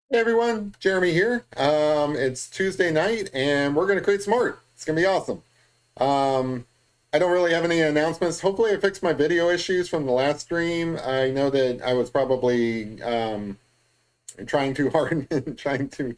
Hey everyone, Jeremy here. It's Tuesday night and we're going to create some art. It's going to be awesome. Um, I don't really have any announcements. Hopefully, I fixed my video issues from the last stream. I know that I was probably trying too hard and trying to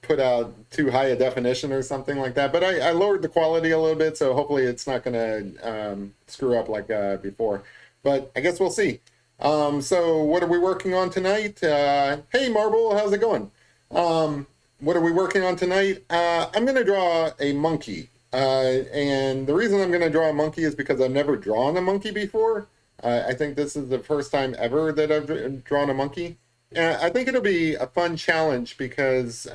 put out too high a definition or something like that, but I lowered the quality a little bit, so hopefully, it's not going to screw up like before. But I guess we'll see. So what are we working on tonight? Hey, Marble, how's it going? What are we working on tonight? I'm going to draw a monkey. And the reason I'm going to draw a monkey is because I've never drawn a monkey before. I think this is the first time ever that I've drawn a monkey. I think it'll be a fun challenge because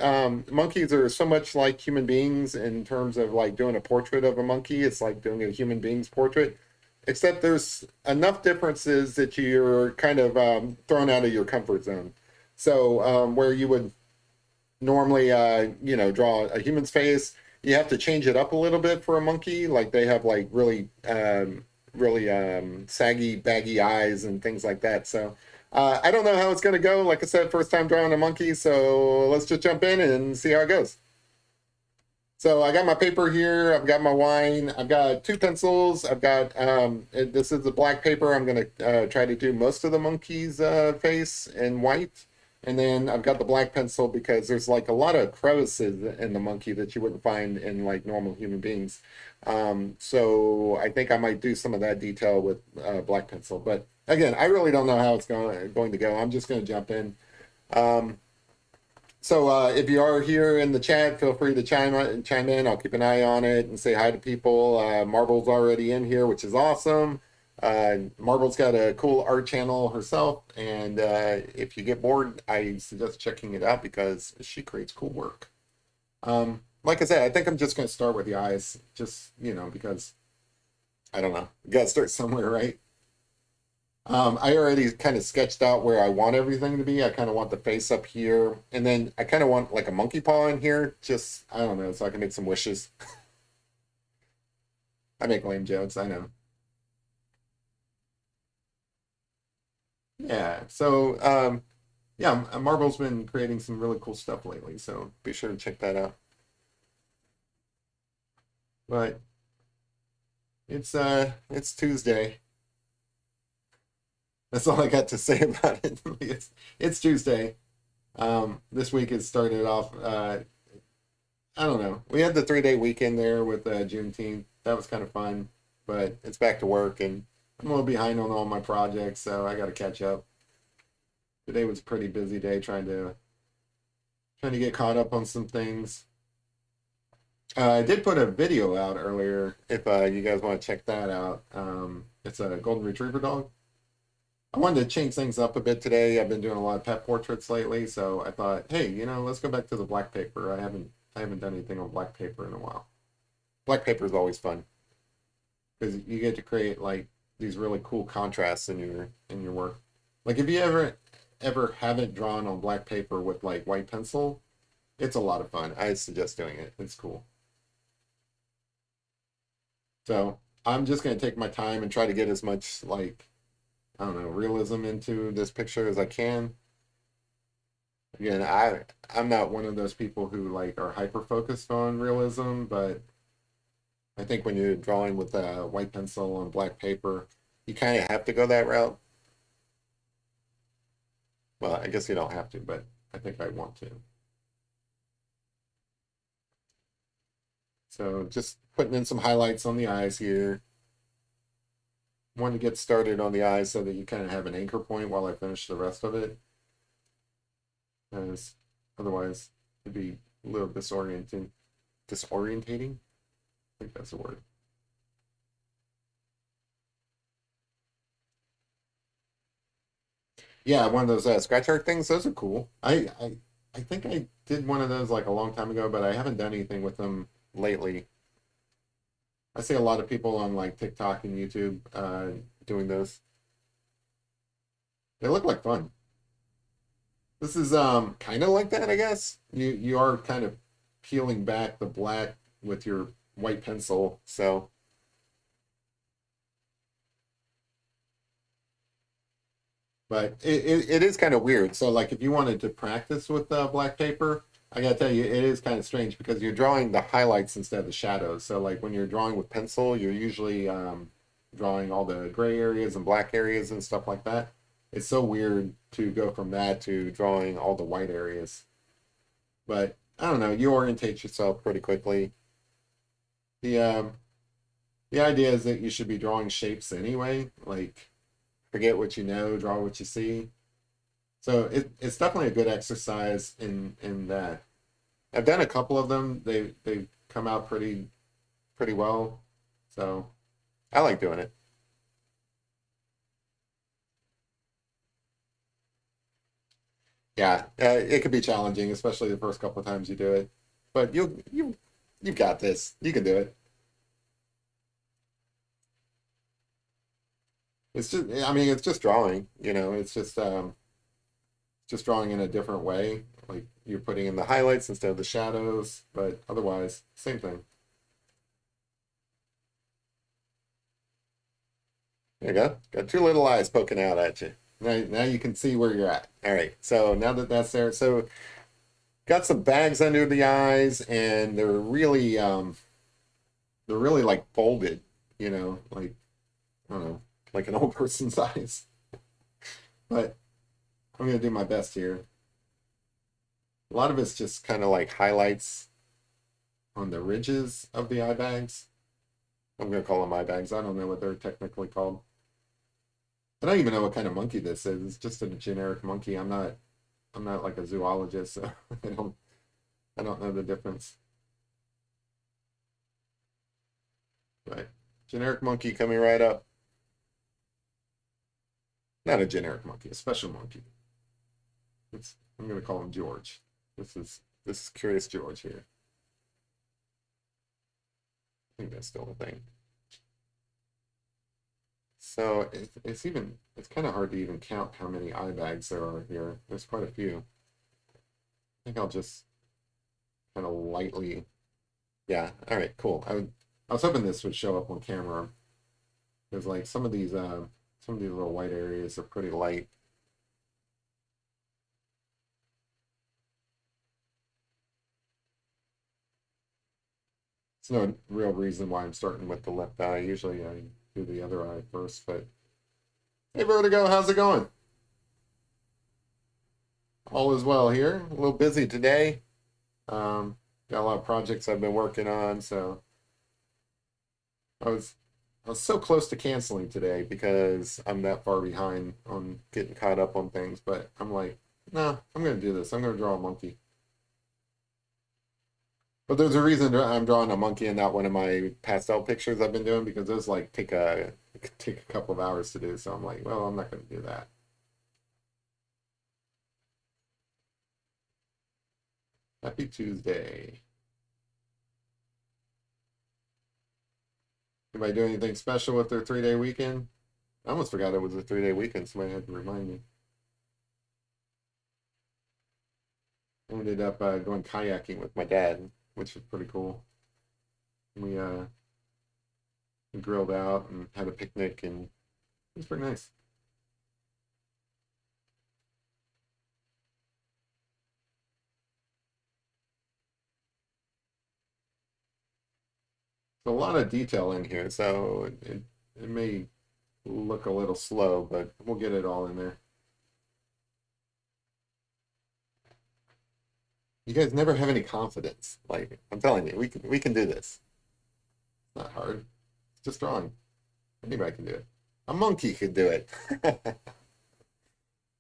monkeys are so much like human beings in terms of like doing a portrait of a monkey. It's like doing a human being's portrait, except there's enough differences that you're kind of thrown out of your comfort zone. So where you would normally, draw a human's face, you have to change it up a little bit for a monkey. Like they have like really saggy, baggy eyes and things like that. So I don't know how it's going to go. Like I said, first time drawing a monkey. So let's just jump in and see how it goes. So I got my paper here. I've got my wine. I've got two pencils. I've got this is the black paper. I'm gonna try to do most of the monkey's face in white, and then I've got the black pencil because there's like a lot of crevices in the monkey that you wouldn't find in like normal human beings. So I think I might do some of that detail with black pencil. But again, I really don't know how it's going to go. I'm just going to jump in. Um, so if you are here in the chat, feel free to chime in. I'll keep an eye on it and say hi to people. Marble's already in here, which is awesome. Marble's got a cool art channel herself, and if you get bored, I suggest checking it out because she creates cool work. Like I said, I think I'm just going to start with the eyes, just because I don't know, you got to start somewhere, right? I already kind of sketched out where I want everything to be. I kind of want the face up here, and then I kind of want like a monkey paw in here. Just I don't know, so I can make some wishes. I make lame jokes, I know. Yeah. So yeah, Marvel's been creating some really cool stuff lately, so be sure to check that out. But it's Tuesday. That's all I got to say about it. It's Tuesday. This week has started off. I don't know. We had the 3 day weekend there with Juneteenth. That was kind of fun, but it's back to work, and I'm a little behind on all my projects, so I got to catch up. Today was a pretty busy day trying to get caught up on some things. I did put a video out earlier. If you guys want to check that out, it's a golden retriever dog. I wanted to change things up a bit today. I've been doing a lot of pet portraits lately, so I thought, hey, let's go back to the black paper. I haven't done anything on black paper in a while. Black paper is always fun because you get to create like these really cool contrasts in your work. Like if you ever haven't drawn on black paper with like white pencil, it's a lot of fun. I suggest doing it. It's cool. So I'm just gonna take my time and try to get as much like I don't know realism into this picture as I can. Again, I'm not one of those people who like are hyper focused on realism, but I think when you're drawing with a white pencil on black paper, you kind of have to go that route. Well, I guess you don't have to, but I think I want to. So just putting in some highlights on the eyes here. Want to get started on the eyes so that you kind of have an anchor point while I finish the rest of it, because otherwise it'd be a little disorienting. Disorientating? I think that's the word. Yeah, one of those scratch art things. Those are cool. I think I did one of those like a long time ago, but I haven't done anything with them lately. I see a lot of people on like TikTok and YouTube doing those. They look like fun. This is kind of like that, I guess. You are kind of peeling back the black with your white pencil. So But it is kind of weird. So like if you wanted to practice with black paper, I gotta tell you, it is kind of strange because you're drawing the highlights instead of the shadows. So like when you're drawing with pencil, you're usually drawing all the gray areas and black areas and stuff like that. It's so weird to go from that to drawing all the white areas. But I don't know, you orientate yourself pretty quickly. The the idea is that you should be drawing shapes anyway. Like forget what you know, draw what you see. So it's definitely a good exercise in that. I've done a couple of them. They've come out pretty well. So I like doing it. Yeah, it could be challenging, especially the first couple of times you do it. But you've got this. You can do it. It's just I mean it's just drawing, you know, it's just drawing in a different way. Like you're putting in the highlights instead of the shadows, but otherwise, same thing. There you go. Got two little eyes poking out at you. Now you can see where you're at. All right. So now that that's there, so got some bags under the eyes, and they're really like folded. You know, like I don't know, like an old person's eyes. But I'm gonna do my best here. A lot of it's just kind of like highlights on the ridges of the eye bags. I'm gonna call them eye bags. I don't know what they're technically called. I don't even know what kind of monkey this is. It's just a generic monkey. I'm not like a zoologist, so I don't know the difference. Right. Generic monkey coming right up. Not a generic monkey, a special monkey. I'm gonna call him George. This is Curious George here. I think that's still a thing. So it's kind of hard to even count how many eye bags there are here. There's quite a few. I think I'll just kind of lightly. Yeah. All right. Cool. I was hoping this would show up on camera because like some of these little white areas are pretty light. It's no real reason why I'm starting with the left eye. Usually I do the other eye first, but hey Vertigo, how's it going? All is well here. A little busy today. Got a lot of projects I've been working on, so I was I was so close to canceling today because I'm that far behind on getting caught up on things, but I'm like, no, I'm gonna do this. I'm gonna draw a monkey. But there's a reason I'm drawing a monkey and not one of my pastel pictures I've been doing because those like take a couple of hours to do. So I'm like, well, I'm not gonna do that. Happy Tuesday. Anybody do anything special with their 3 day weekend? I almost forgot it was a 3 day weekend. Somebody had to remind me. I ended up going kayaking with my dad, which was pretty cool. We grilled out and had a picnic, and it was pretty nice. So a lot of detail in here, so it may look a little slow, but we'll get it all in there. You guys never have any confidence. Like I'm telling you, we can do this. It's not hard. It's just drawing. Anybody can do it. A monkey could do it.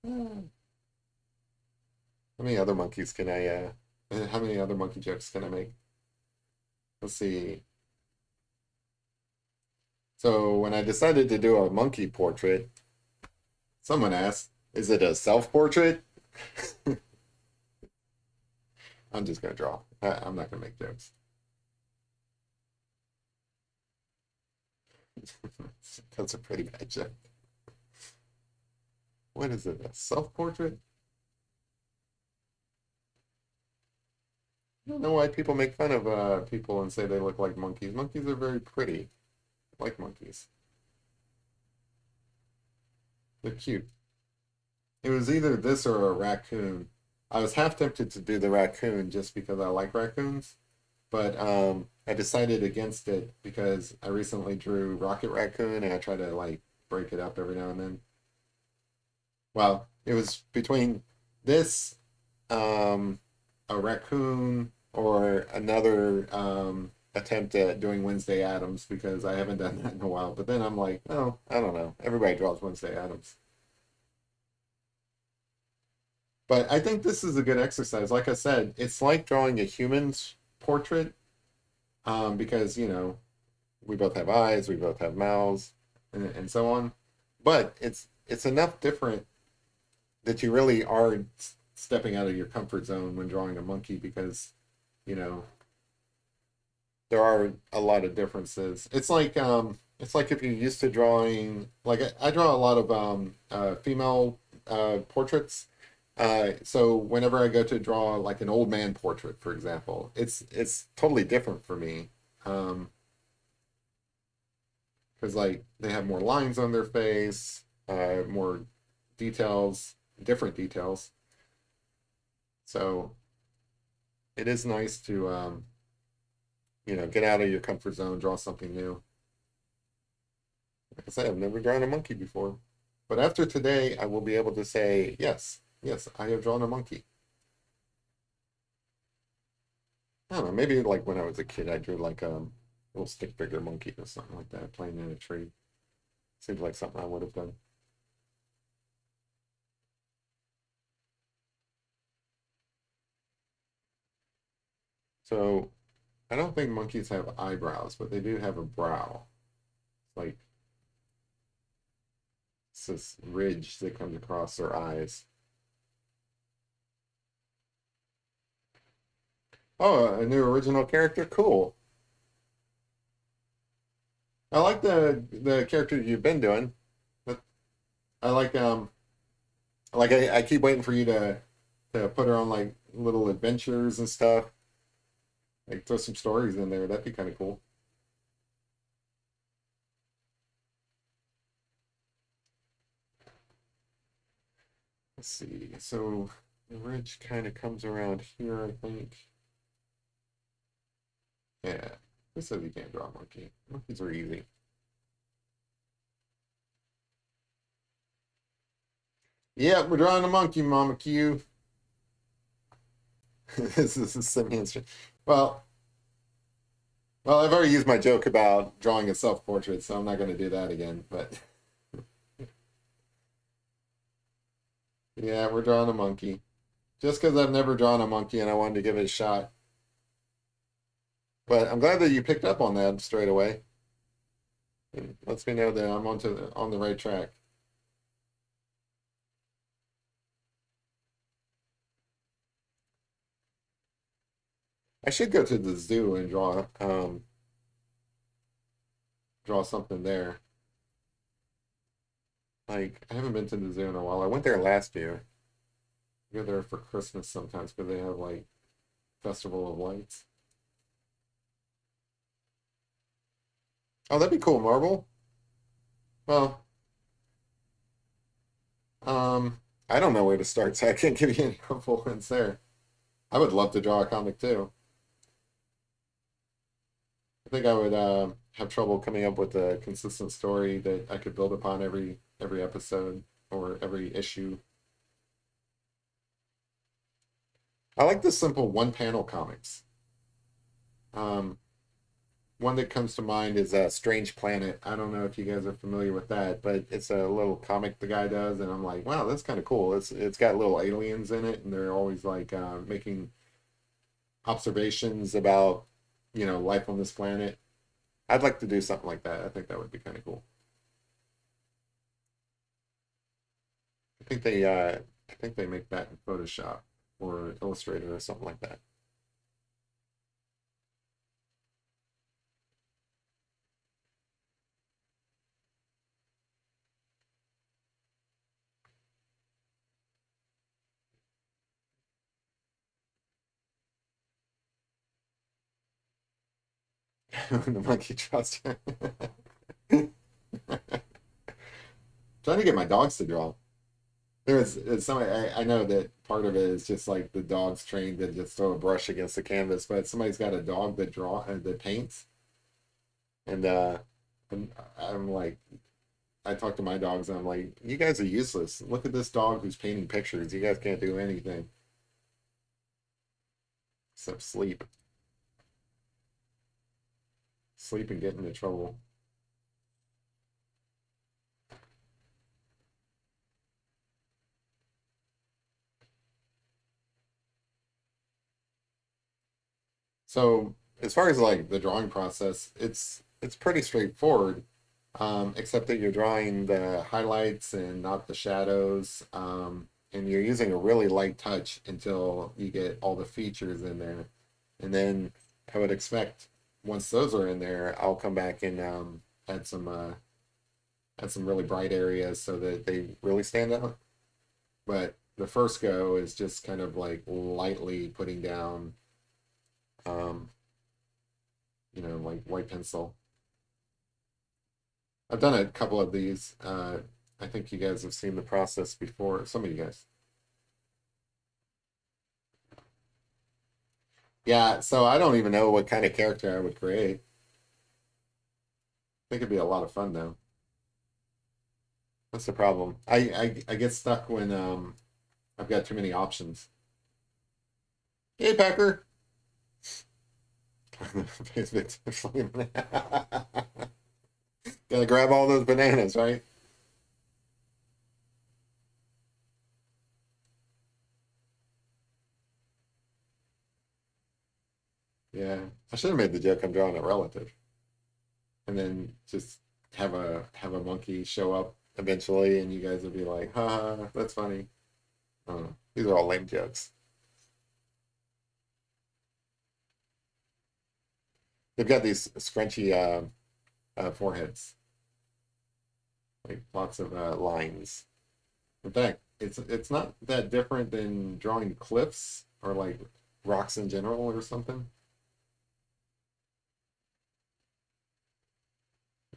How many other monkeys can I how many other monkey jokes can I make? Let's see. So when I decided to do a monkey portrait, someone asked, "Is it a self-portrait?" I'm just gonna draw. I'm not gonna make jokes. That's a pretty bad joke. What is it? A self-portrait? I don't know why people make fun of people and say they look like monkeys. Monkeys are very pretty. I like monkeys. They're cute. it was either this or a raccoon. I was half tempted to do the raccoon just because I like raccoons, but I decided against it because I recently drew Rocket Raccoon and I try to like break it up every now and then. Well, it was between this, um, a raccoon, or another attempt at doing Wednesday Addams because I haven't done that in a while. But then I'm like, oh, I don't know. Everybody draws Wednesday Addams. But I think this is a good exercise. Like I said, it's like drawing a human's portrait, because, we both have eyes, we both have mouths, and so on. But it's enough different that you really are stepping out of your comfort zone when drawing a monkey because, you know, there are a lot of differences. It's like if you're used to drawing, like I draw a lot of female portraits. So whenever I go to draw like an old man portrait, for example, it's totally different for me. Um, because like they have more lines on their face, more details, different details. So it is nice to get out of your comfort zone, draw something new. Like I said, I've never drawn a monkey before. But after today, I will be able to say, yes, yes, I have drawn a monkey. I don't know, maybe like when I was a kid, I drew like a little stick figure monkey or something like that, playing in a tree. Seems like something I would have done. So I don't think monkeys have eyebrows, but they do have a brow. It's like it's this ridge that comes across their eyes. Oh, a new original character? Cool. I like the character you've been doing. But I like I keep waiting for you to put her on like little adventures and stuff. Like throw some stories in there. That'd be kind of cool. Let's see. So the ridge kind of comes around here, I think. Yeah. Who says you can't draw a monkey? Monkeys are easy. Yeah, we're drawing a monkey, Mama Q. This is a simian. Well, well, I've already used my joke about drawing a self-portrait, so I'm not going to do that again. But yeah, we're drawing a monkey. Just because I've never drawn a monkey and I wanted to give it a shot. But I'm glad that you picked up on that straight away. It lets me know that I'm on the right track. I should go to the zoo and draw something there. Like I haven't been to the zoo in a while. I went there last year. I go there for Christmas sometimes because they have like Festival of Lights. Oh, that'd be cool, Marvel. Well, I don't know where to start, so I can't give you any helpful hints there. I would love to draw a comic too. I think I would have trouble coming up with a consistent story that I could build upon every episode or every issue. I like the simple one panel comics. Um, One that comes to mind is Strange Planet. I don't know if you guys are familiar with that, but it's a little comic the guy does, and I'm like, wow, that's kind of cool. It's got little aliens in it, and they're always like making observations about life on this planet. I'd like to do something like that. I think that would be kind of cool. I think they make that in Photoshop or Illustrator or something like that. The monkey trust. Trying to get my dogs to draw. There's some I know that part of it is just like the dog's trained to just throw a brush against the canvas, but somebody's got a dog that that paints, and I'm like, I talk to my dogs and I'm like, you guys are useless. Look at this dog who's painting pictures. You guys can't do anything except sleep, sleep and get into trouble. So as far as like the drawing process, it's pretty straightforward, except that you're drawing the highlights and not the shadows, and you're using a really light touch until you get all the features in there, and then I would expect once those are in there, I'll come back and add some uh, add some really bright areas so that they really stand out. But the first go is just kind of like lightly putting down, um, like white pencil. I've done a couple of these. I think you guys have seen the process before. Some of you guys. Yeah, so I don't even know what kind of character I would create. I think it'd be a lot of fun though. That's the problem. I get stuck when I've got too many options. Hey, Packer. Gotta grab all those bananas, right? Yeah. I should have made the joke I'm drawing a relative. And then just have a monkey show up eventually and you guys would be like, ha, that's funny. These are all lame jokes. They've got these scrunchy foreheads, like lots of lines. In fact, it's not that different than drawing cliffs or like rocks in general or something.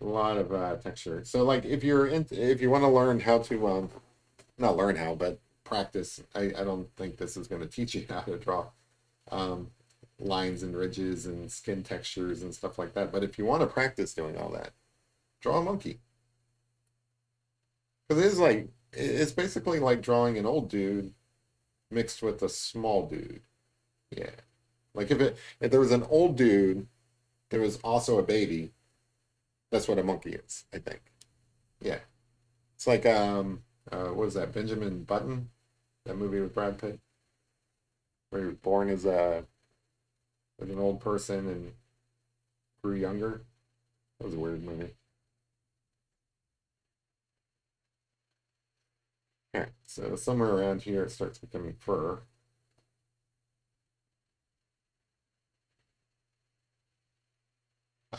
A lot of texture. So like if you want to learn how to not learn how, but practice, I don't think this is going to teach you how to draw um, lines and ridges and skin textures and stuff like that. But if you want to practice doing all that, draw a monkey. Because it is like it's basically like drawing an old dude mixed with a small dude. Yeah. Like if there was an old dude, there was also a baby. That's what a monkey is, I think. Yeah. It's like what is that? Benjamin Button, that movie with Brad Pitt, where he was born as an old person and grew younger. That was a weird movie. All right, so somewhere around here it starts becoming fur.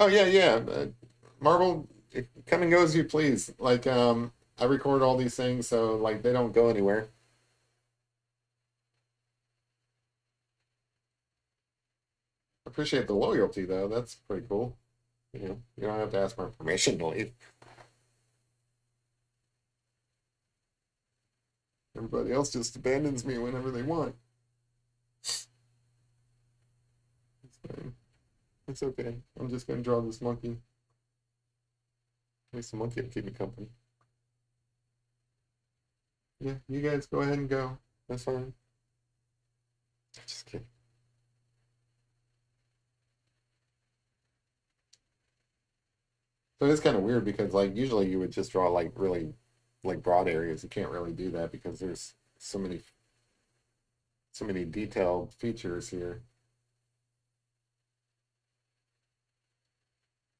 Oh yeah, yeah. Marvel, come and go as you please. Like I record all these things, so like they don't go anywhere. Appreciate the loyalty though. That's pretty cool. You don't have to ask my permission to leave. Everybody else just abandons me whenever they want. It's fine. It's okay. I'm just gonna draw this monkey. At least the monkey will keep me company. Yeah, you guys go ahead and go. That's fine. Just kidding. So it's kind of weird because like usually you would just draw like really like broad areas. You can't really do that because there's so many detailed features here.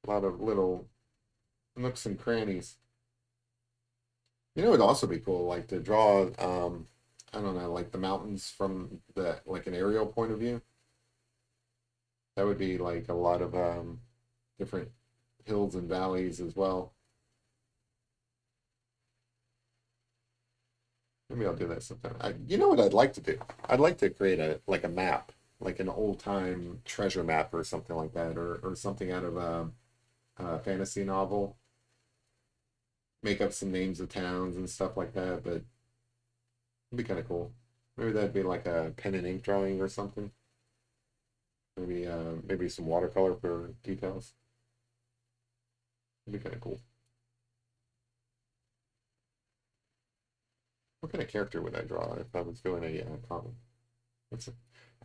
A lot of little nooks and crannies. It'd also be cool like to draw I don't know, like the mountains from the like an aerial point of view. That would be like a lot of different hills and valleys as well. Maybe I'll do that sometime. You know what I'd like to do? I'd like to create a like a map, like an old time treasure map or something like that, or something out of a fantasy novel. Make up some names of towns and stuff like that. But It'd be kind of cool. Maybe that'd be like a pen and ink drawing or something. Maybe some watercolor for details. It'd be kind of cool. What kind of character would I draw if I was doing a comic? I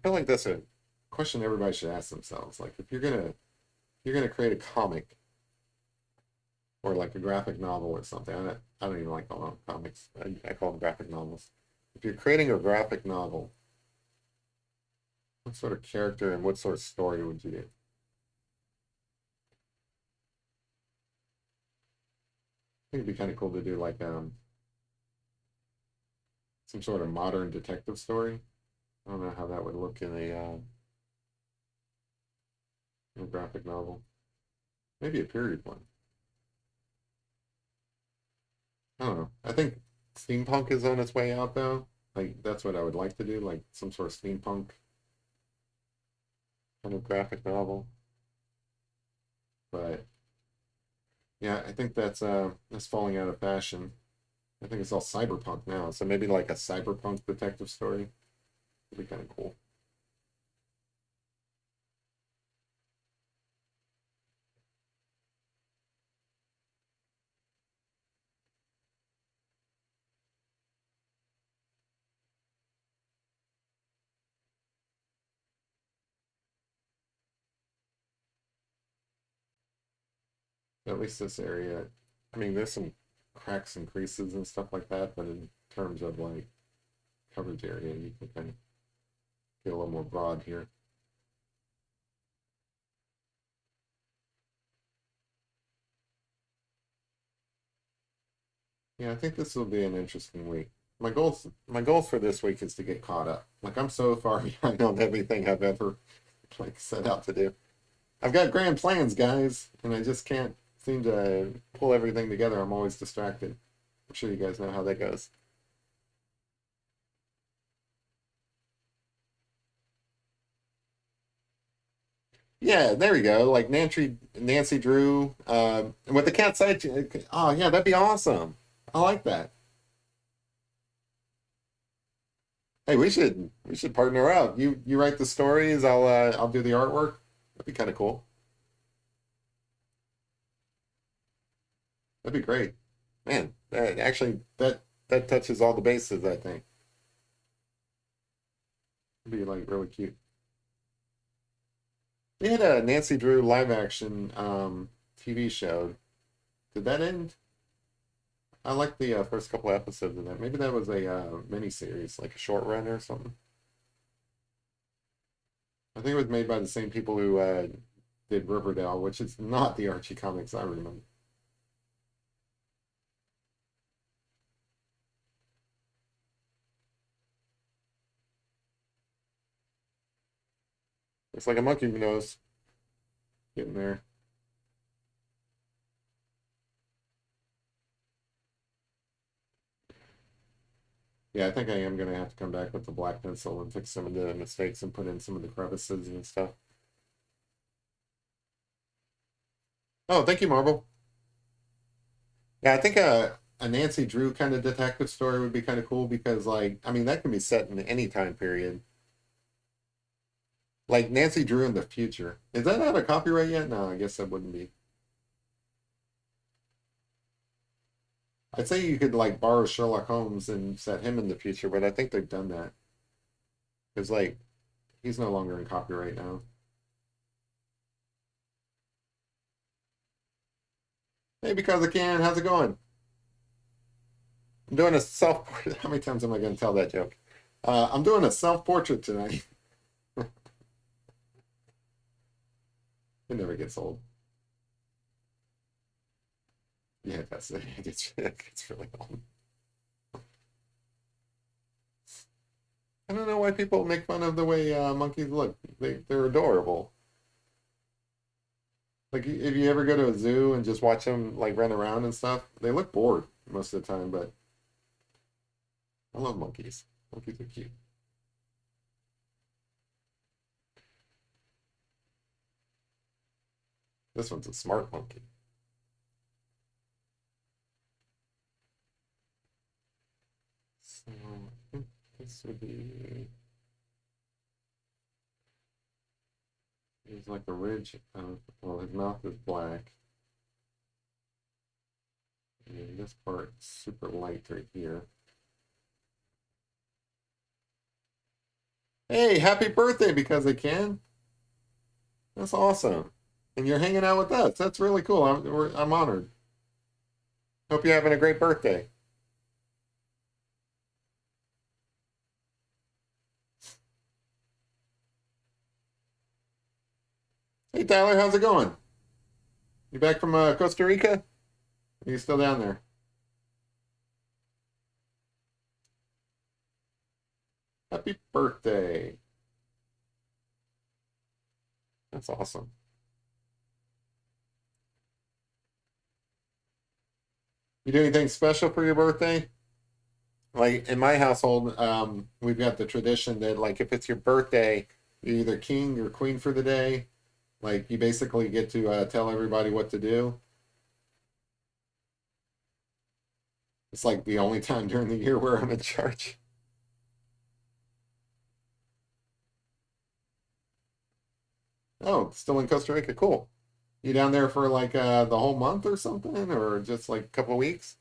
feel like that's a question everybody should ask themselves. Like, if you're gonna create a comic or like a graphic novel or something. I don't even like calling them comics. I call them graphic novels. If you're creating a graphic novel, what sort of character and what sort of story would you do? I think it'd be kind of cool to do like some sort of modern detective story. I don't know how that would look in a graphic novel. Maybe a period one. I don't know. I think steampunk is on its way out though. Like that's what I would like to do, like some sort of steampunk kind of graphic novel. But yeah, I think that's falling out of fashion. I think it's all cyberpunk now. So maybe like a cyberpunk detective story would be kind of cool. At least this area. I mean, there's some cracks and creases and stuff like that, but in terms of like coverage area, you can kind of get a little more broad here. Yeah, I think this will be an interesting week. My goals for this week is to get caught up. Like I'm so far behind on everything I've ever like set out to do. I've got grand plans, guys, and I just can't seem to pull everything together. I'm always distracted. I'm sure you guys know how that goes. Yeah, there we go. Like Nancy Drew, with the cat side. Oh yeah, that'd be awesome. I like that. Hey, we should partner up. You write the stories. I'll do the artwork. That'd be kind of cool. That'd be great. Man, that touches all the bases, I think. It'd be like really cute. They had a Nancy Drew live action TV show. Did that end? I liked the first couple episodes of that. Maybe that was a mini series, like a short run or something. I think it was made by the same people who did Riverdale, which is not the Archie comics I remember. It's like a monkey nose getting there. Yeah, I think I am gonna have to come back with the black pencil and fix some of the mistakes and put in some of the crevices and stuff. Oh, thank you, Marvel. Yeah, I think a Nancy Drew kind of detective story would be kind of cool because, like, I mean, that can be set in any time period. Like Nancy Drew in the future. Is that out of copyright yet? No, I guess that wouldn't be. I'd say you could like borrow Sherlock Holmes and set him in the future, but I think they've done that because like he's no longer in copyright now. Hey, because I can. How's it going? I'm doing a self. How many times am I going to tell that joke? I'm doing a self portrait tonight. It never gets old. Yeah, that's it. It gets really old. I don't know why people make fun of the way monkeys look. They're adorable. Like if you ever go to a zoo and just watch them like run around and stuff, they look bored most of the time. But I love monkeys. Monkeys are cute. This one's a smart monkey. So I think this would be. There's like a ridge of, well, his mouth is black. And this part's super light right here. Hey, happy birthday because I can. That's awesome. And you're hanging out with us. That's really cool. I'm honored. Hope you're having a great birthday. Hey, Tyler, how's it going? You back from Costa Rica? Are you still down there? Happy birthday. That's awesome. You do anything special for your birthday? Like in my household, we've got the tradition that like if it's your birthday, you're either king or queen for the day. Like you basically get to tell everybody what to do. It's like the only time during the year where I'm in charge. Oh, still in Costa Rica. Cool. You down there for like the whole month or something, or just like a couple of weeks?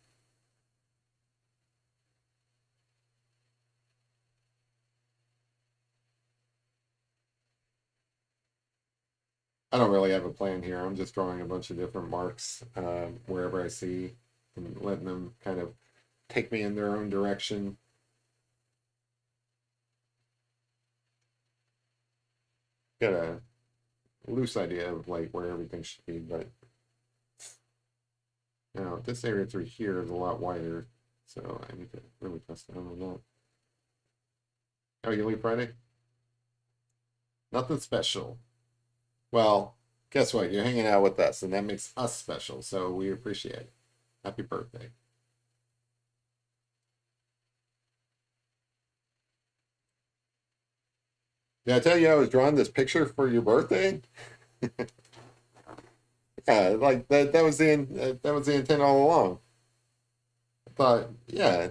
I don't really have a plan here. I'm just drawing a bunch of different marks wherever I see and letting them kind of take me in their own direction. Got a loose idea of like where everything should be, but now this area through here is a lot wider, so I need to really press down on that. Oh, you leave Friday? Nothing special. Well, guess what? You're hanging out with us, and that makes us special, so we appreciate it. Happy birthday. Did I tell you I was drawing this picture for your birthday? Yeah, like that was that was the intent all along. I thought, yeah,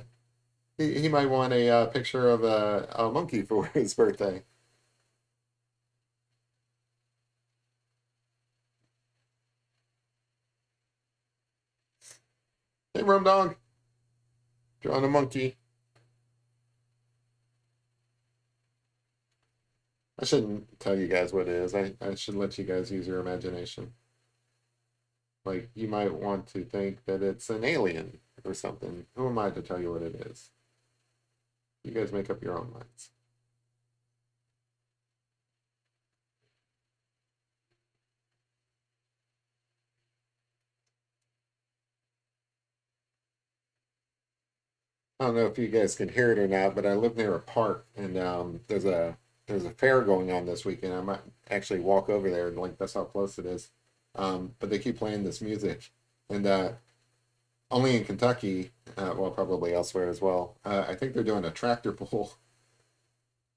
he might want a picture of a monkey for his birthday. Hey, Rum Dog, drawing a monkey. I shouldn't tell you guys what it is. I should let you guys use your imagination. Like, you might want to think that it's an alien or something. Who am I to tell you what it is? You guys make up your own minds. I don't know if you guys can hear it or not, but I live near a park, and there's a fair going on this weekend. I might actually walk over there, and like that's how close it is. But they keep playing this music, and only in Kentucky, well, probably elsewhere as well. I think they're doing a tractor pull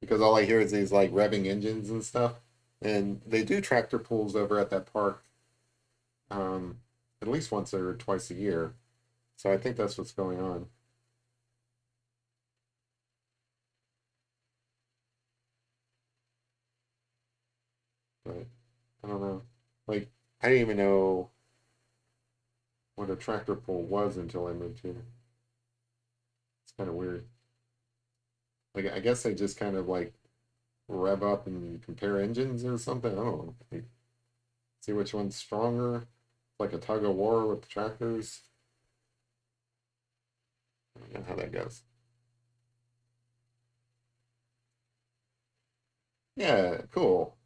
because all I hear is these like revving engines and stuff. And they do tractor pulls over at that park um, at least once or twice a year. So I think that's what's going on. But I don't know. Like I didn't even know what a tractor pull was until I moved here. It's kind of weird. Like I guess they just kind of like rev up and compare engines or something. I don't know. Like, see which one's stronger. Like a tug of war with the tractors. I don't know how that goes. Yeah, cool.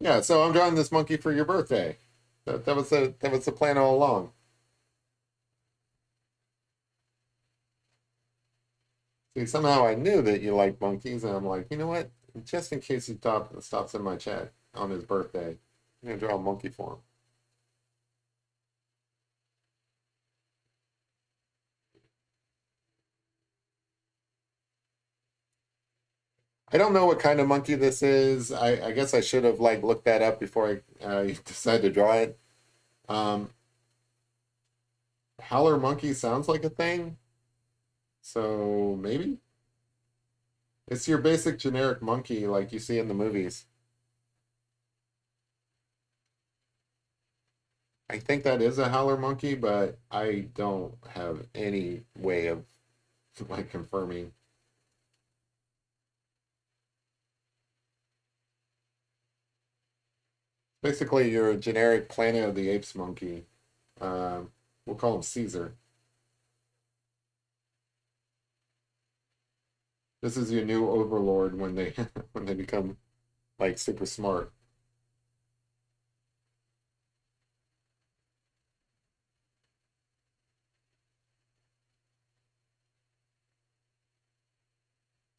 Yeah, so I'm drawing this monkey for your birthday. That was the plan all along. See, somehow I knew that you like monkeys, and I'm like, you know what? Just in case he stops in my chat on his birthday, I'm gonna draw a monkey for him. I don't know what kind of monkey this is. I guess I should have like looked that up before I decided to draw it. Um, Howler monkey sounds like a thing, so maybe. It's your basic generic monkey like you see in the movies. I think that is a howler monkey, but I don't have any way of like confirming. Basically, your generic Planet of the Apes monkey. Um, we'll call him Caesar. This is your new overlord when they when they become like super smart.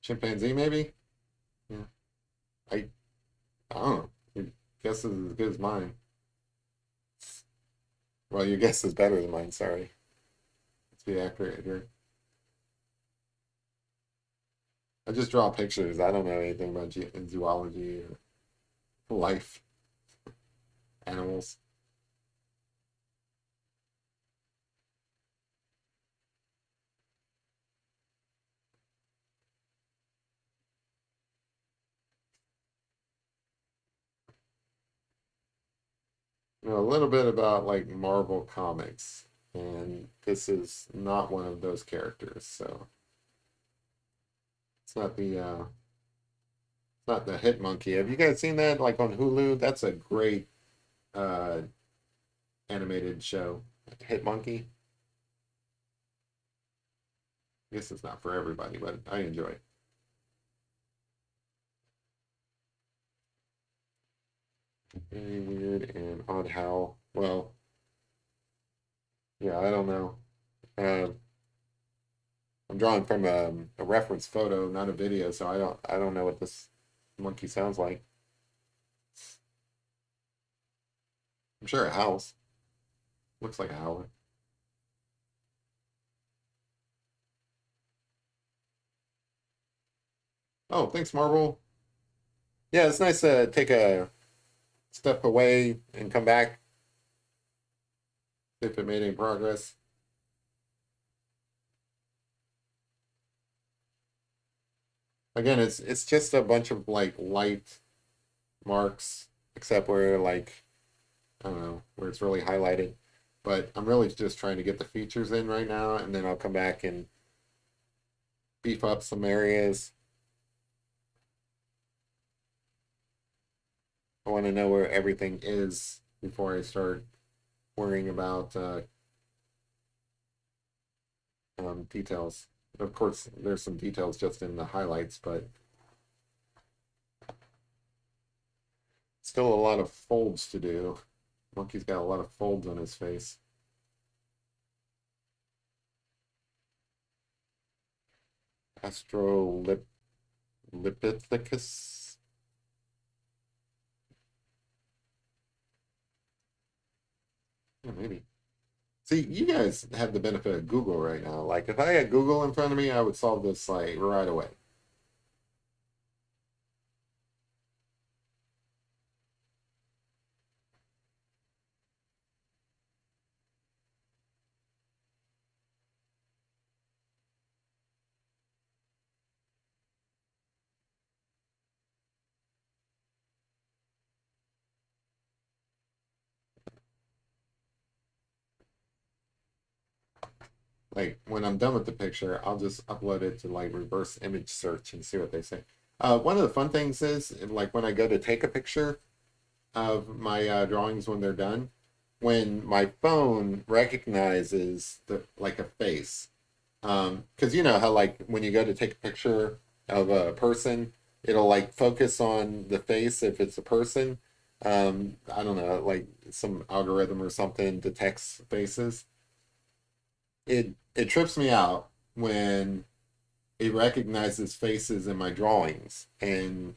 Chimpanzee, maybe? Yeah. I I don't know. Your guess is as good as mine. Well, your guess is better than mine, sorry. Let's be accurate here. I just draw pictures. I don't know anything about zoology or life, animals. Know a little bit about like Marvel Comics, and this is not one of those characters, so it's not the Hit Monkey. Have you guys seen that like on Hulu? That's a great uh animated show. Hit Monkey. I guess it's not for everybody, but I enjoy it. Very weird and odd how well, yeah, I don't know. Uh, I'm drawing from a reference photo, not a video, so I don't know what this monkey sounds like. I'm sure a house looks like a howler. Oh, thanks, Marvel. Yeah, it's nice to take a step away and come back if it made any progress. Again, it's just a bunch of like light marks, except where like I don't know where it's really highlighted. But I'm really just trying to get the features in right now, and then I'll come back and beef up some areas. I want to know where everything is before I start worrying about details. Of course, there's some details just in the highlights, but still a lot of folds to do. Monkey's got a lot of folds on his face. Astrolipithecus. Yeah, maybe. See, you guys have the benefit of Google right now. Like, if I had Google in front of me, I would solve this like right away. Like, when I'm done with the picture, I'll just upload it to like reverse image search and see what they say. One of the fun things is, like, when I go to take a picture of my drawings when they're done, when my phone recognizes the like a face, because you know how like when you go to take a picture of a person, it'll like focus on the face if it's a person. I don't know, like some algorithm or something detects faces. It trips me out when it recognizes faces in my drawings, and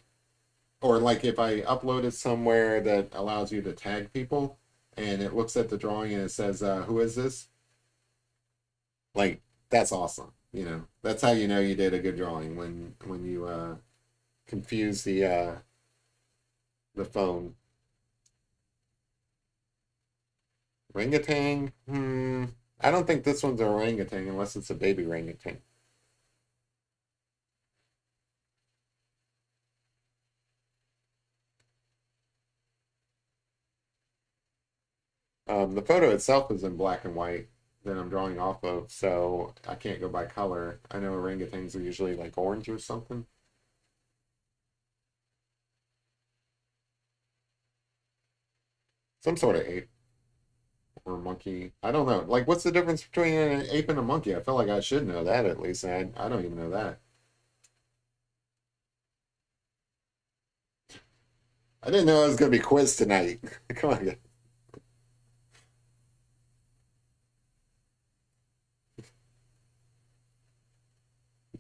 or like if I upload it somewhere that allows you to tag people and it looks at the drawing and it says, who is this? Like, that's awesome. You know, that's how you know you did a good drawing when you confuse the phone. Orangutan? I don't think this one's a orangutan unless it's a baby orangutan. The photo itself is in black and white that I'm drawing off of, so I can't go by color. I know orangutans are usually like orange or something. Some sort of ape or monkey. I don't know. Like, what's the difference between an ape and a monkey? I feel like I should know that at least. I don't even know that. I didn't know I was going to be quizzed tonight. Come on, guys.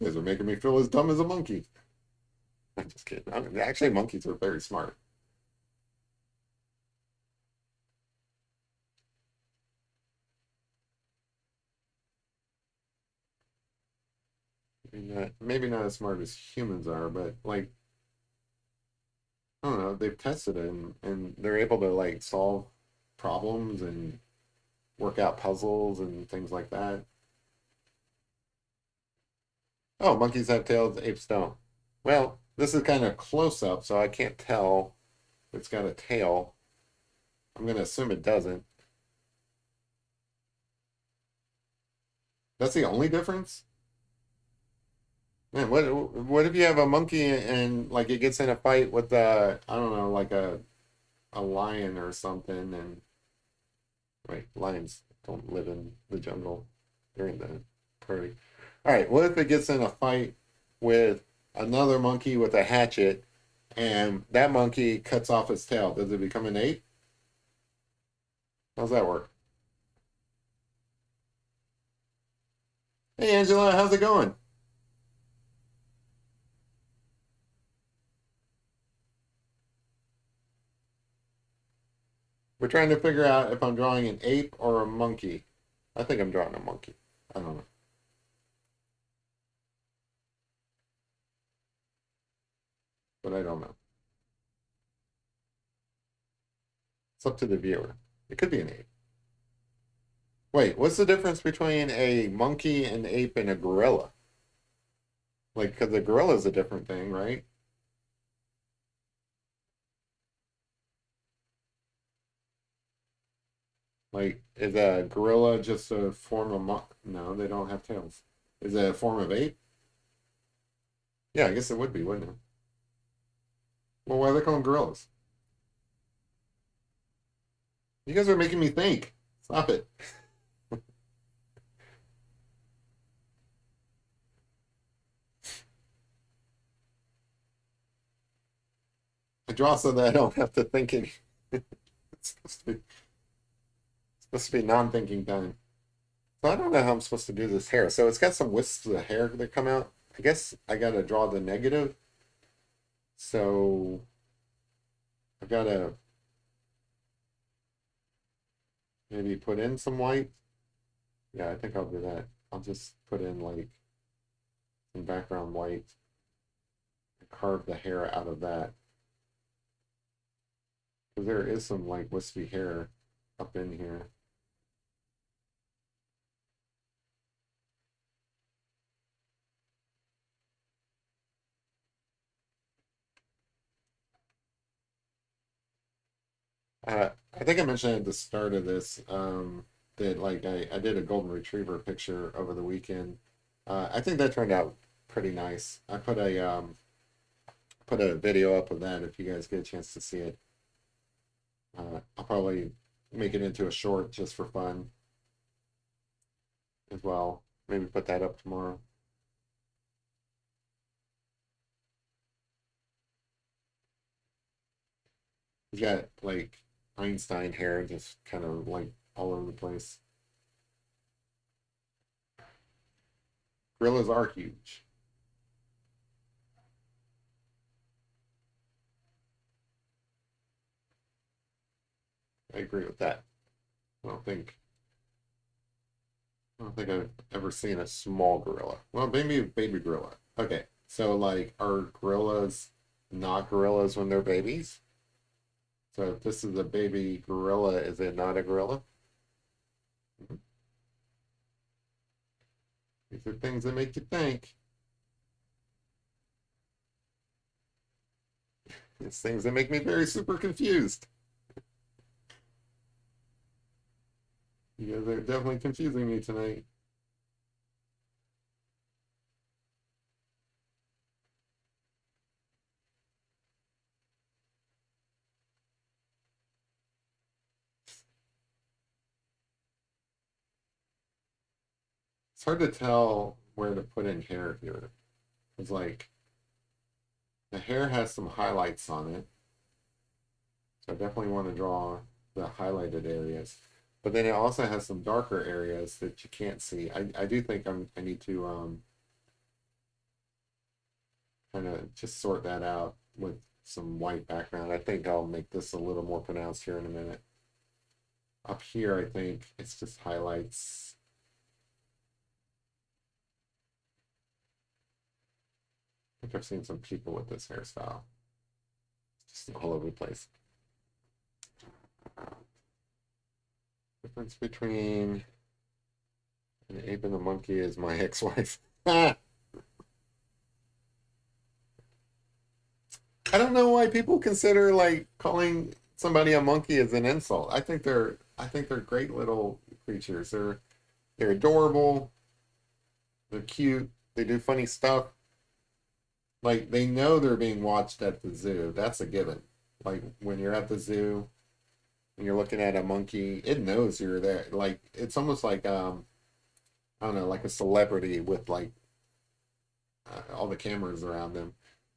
You guys are making me feel as dumb as a monkey. I'm just kidding. Actually, monkeys are very smart. Maybe not as smart as humans are, but like I don't know, they've tested it and they're able to like solve problems and work out puzzles and things like that. Oh, monkeys have tails, apes don't. Well, this is kind of close up, so I can't tell if it's got a tail. I'm gonna assume it doesn't. That's the only difference? Man, what if you have a monkey and like it gets in a fight with I don't know, like a lion or something and wait, lions don't live in the jungle. They're in the prairie. All right, what if it gets in a fight with another monkey with a hatchet and that monkey cuts off its tail? Does it become an ape? How's that work? Hey, Angela, how's it going? We're trying to figure out if I'm drawing an ape or a monkey. I think I'm drawing a monkey. I don't know, but I don't know. It's up to the viewer. It could be an ape. Wait, what's the difference between a monkey, an ape, and a gorilla? Like, because a gorilla is a different thing, right? Like, is a gorilla just a form of mon No, they don't have tails. Is it a form of ape? Yeah, I guess it would be, wouldn't it? Well, why are they calling gorillas? You guys are making me think. Stop it. I draw so that I don't have to think any. It's supposed to be non-thinking time. So I don't know how I'm supposed to do this hair. So it's got some wisps of hair that come out. I guess I gotta draw the negative. So I gotta maybe put in some white. Yeah, I think I'll do that. I'll just put in like some background white, carve the hair out of that. Because there is some like wispy hair up in here. I think I mentioned at the start of this that like I did a golden retriever picture over the weekend. I think that turned out pretty nice. I put a video up of that if you guys get a chance to see it. I'll probably make it into a short just for fun as well. Maybe put that up tomorrow. He's got like Einstein hair just kind of like all over the place. Gorillas are huge. I agree with that. I don't think I don't think I've ever seen a small gorilla. Well, maybe a baby gorilla. Okay, so like, are gorillas not gorillas when they're babies? So if this is a baby gorilla, is it not a gorilla? Mhm. These are things that make you think. It's things that make me very super confused. You guys are definitely confusing me tonight. It's hard to tell where to put in hair here. It's like the hair has some highlights on it. So I definitely want to draw the highlighted areas. But then it also has some darker areas that you can't see. I do think I need to kind of just sort that out with some white background. I think I'll make this a little more pronounced here in a minute. Up here, I think it's just highlights. I think I've seen some people with this hairstyle. Just all over the place. Difference between an ape and a monkey is my ex-wife. I don't know why people consider like calling somebody a monkey as an insult. I think they're great little creatures. They're adorable. They're cute. They do funny stuff. Like they know they're being watched at the zoo. That's a given. Like when you're at the zoo and you're looking at a monkey, it knows you're there. Like it's almost like I don't know, like a celebrity with like all the cameras around them.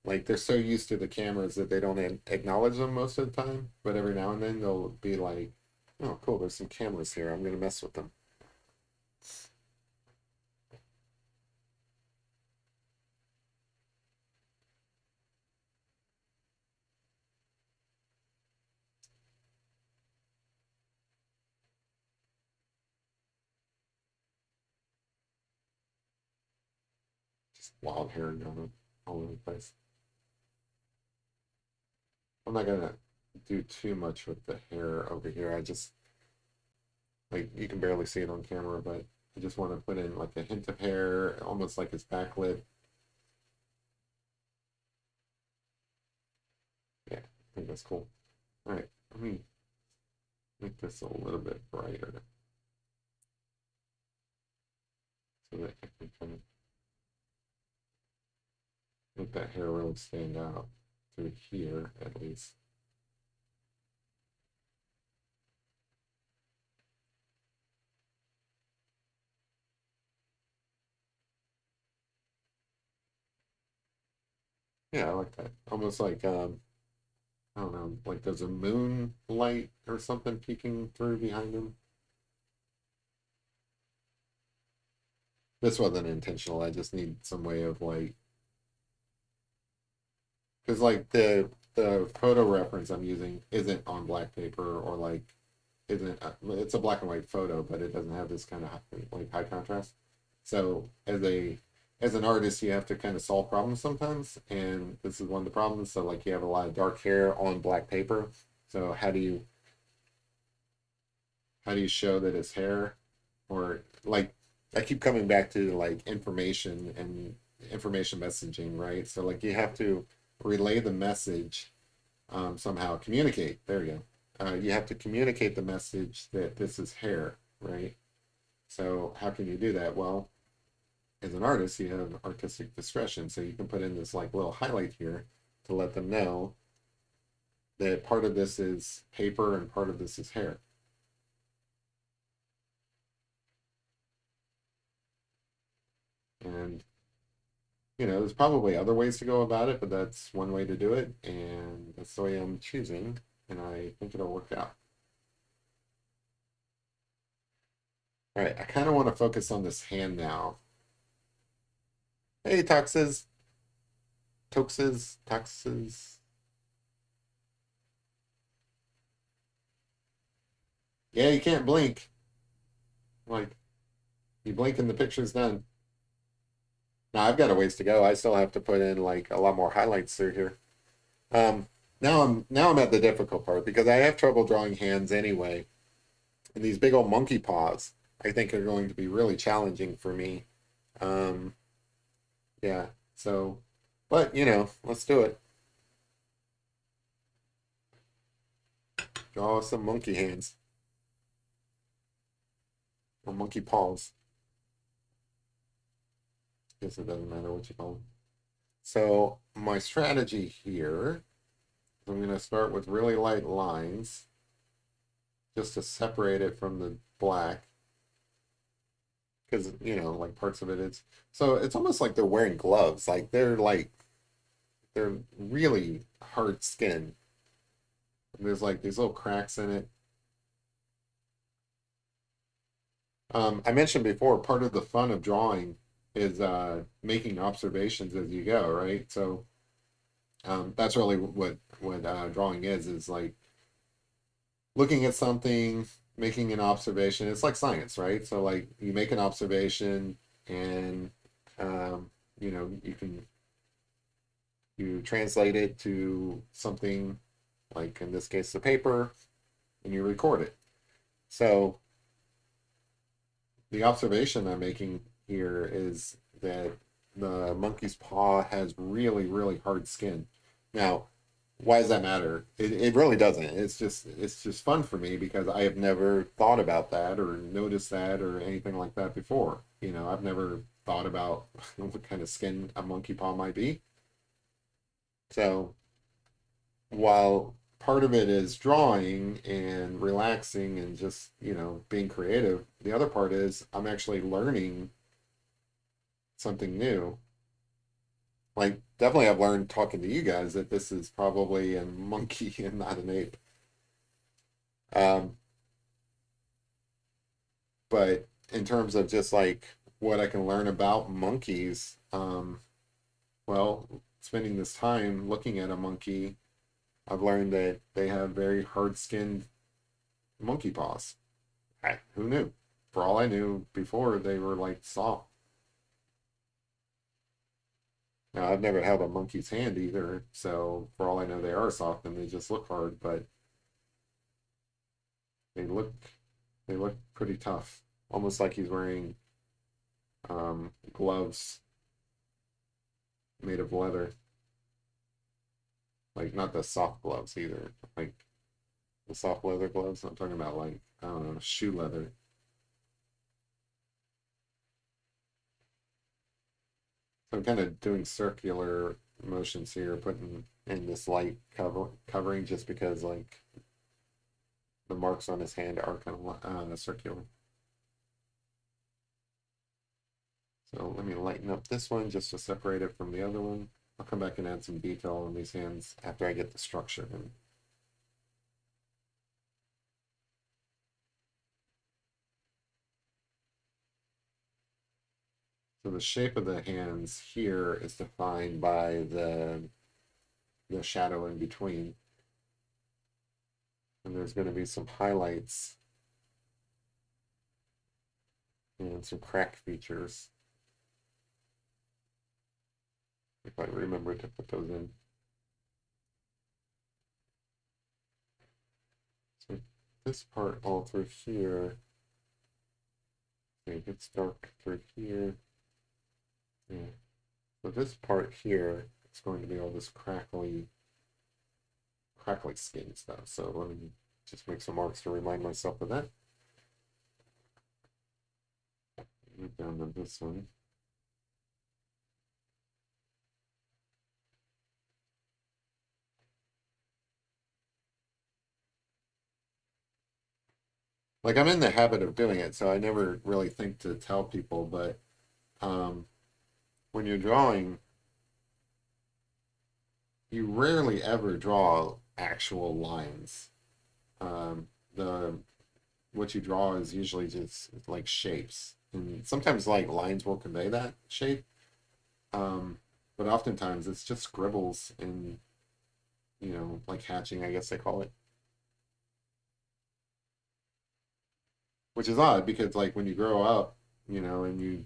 Like they're so used to the cameras that they don't acknowledge them most of the time. But every now and then they'll be like, "Oh, cool! There's some cameras here. I'm gonna mess with them." Just wild hair going all over the place. I'm not gonna do too much with the hair over here. I just like you can barely see it on camera, but I just want to put in like a hint of hair, almost like it's backlit. Yeah, I think that's cool. All right, let me make this a little bit brighter so that I can kind of make that hair really stand out through here at least. Yeah, I like that. Almost like I don't know, like there's a moon light or something peeking through behind him. This wasn't intentional. I just need some way of like, because like the photo reference I'm using isn't on black paper or like isn't it's a black and white photo, but it doesn't have this kind of like high contrast. So as an artist, you have to kind of solve problems sometimes, and this is one of the problems. So like you have a lot of dark hair on black paper. So how do you show that it's hair? Or like I keep coming back to like information and information messaging, right? So like you have to relay the message, somehow communicate. There you go. You have to communicate the message that this is hair, right? So how can you do that? Well, as an artist, you have artistic discretion, so you can put in this like little highlight here to let them know that part of this is paper and part of this is hair. And there's probably other ways to go about it, but that's one way to do it, and that's the way I'm choosing, and I think it'll work out. All right, I kind of want to focus on this hand now. Hey, Toxes, Toxes, Toxes. Yeah, you can't blink. Like, you blink and the picture's done. Now I've got a ways to go. I still have to put in like a lot more highlights through here. Um, now I'm at the difficult part because I have trouble drawing hands anyway. And these big old monkey paws, I think are going to be really challenging for me. Um, yeah. So, but let's do it. Draw some monkey hands. or monkey paws. Guess it doesn't matter what you call them. So my strategy here, I'm going to start with really light lines just to separate it from the black. Because, you know, like parts of it, so it's almost like they're wearing gloves. They're really hard skin. And there's like these little cracks in it. I mentioned before, part of the fun of drawing is making observations as you go, right? So that's really what drawing is like looking at something, making an observation. It's like science, right? So like you make an observation, and you know, you translate it to something, like in this case the paper, and you record it. So the observation I'm making here is that the monkey's paw has really, really hard skin. Now, why does that matter? It really doesn't. It's just fun for me because I have never thought about that or noticed that or anything like that before. You know, I've never thought about what kind of skin a monkey paw might be. So while part of it is drawing and relaxing and just, you know, being creative, the other part is I'm actually learning something new. Like, definitely, I've learned talking to you guys that this is probably a monkey and not an ape. Um, but in terms of just like what I can learn about monkeys, well, spending this time looking at a monkey, I've learned that they have very hard-skinned monkey paws. Who knew? For all I knew before, they were like soft. Now, I've never held a monkey's hand either, so for all I know, they are soft and they just look hard, but they look they look pretty tough, almost like he's wearing gloves made of leather, like not the soft gloves either, like the soft leather gloves. I'm talking about like I don't know, shoe leather. So I'm kind of doing circular motions here, putting in this light covering just because like the marks on his hand are kind of circular. So let me lighten up this one just to separate it from the other one. I'll come back and add some detail on these hands after I get the structure in. So the shape of the hands here is defined by the shadow in between. And there's going to be some highlights and some crack features, if I remember to put those in. So this part all through here, okay, it gets dark through here. Yeah. So this part here, it's going to be all this crackly skin stuff. So let me just make some marks to remind myself of that. Move down to this one. Like I'm in the habit of doing it, so I never really think to tell people, but um, when you're drawing, you rarely ever draw actual lines. The what you draw is usually just like shapes, and sometimes like lines will convey that shape, um, but oftentimes it's just scribbles and like hatching, I guess they call it, which is odd because like when you grow up, and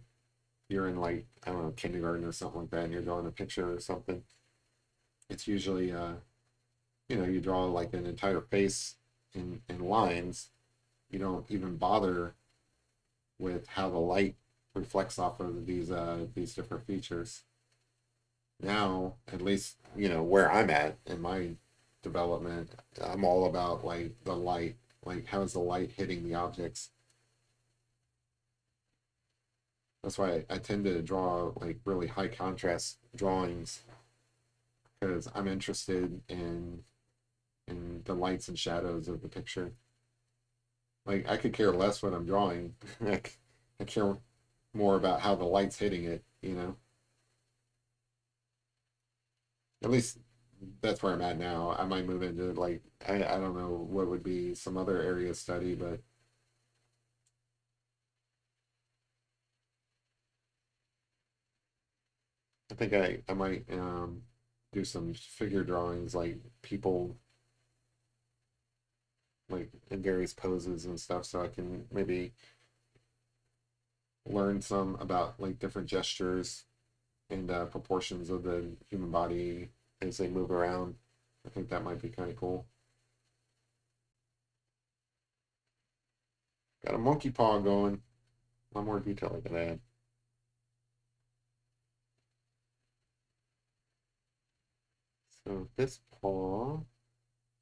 you're in like I don't know kindergarten or something like that, and you're drawing a picture or something, it's usually you draw like an entire face in lines. You don't even bother with how the light reflects off of these different features. Now, at least where I'm at in my development, I'm all about like the light, like how is the light hitting the objects. That's why I tend to draw like really high contrast drawings because I'm interested in the lights and shadows of the picture. Like I could care less what I'm drawing. I care more about how the light's hitting it, you know. At least that's where I'm at now. I might move into like I don't know what would be some other area of study, but I think I might do some figure drawings like people like in various poses and stuff so I can maybe learn some about like different gestures and proportions of the human body as they move around. I think that might be kind of cool. Got a monkey paw going. A lot more detail I can add. So this paw,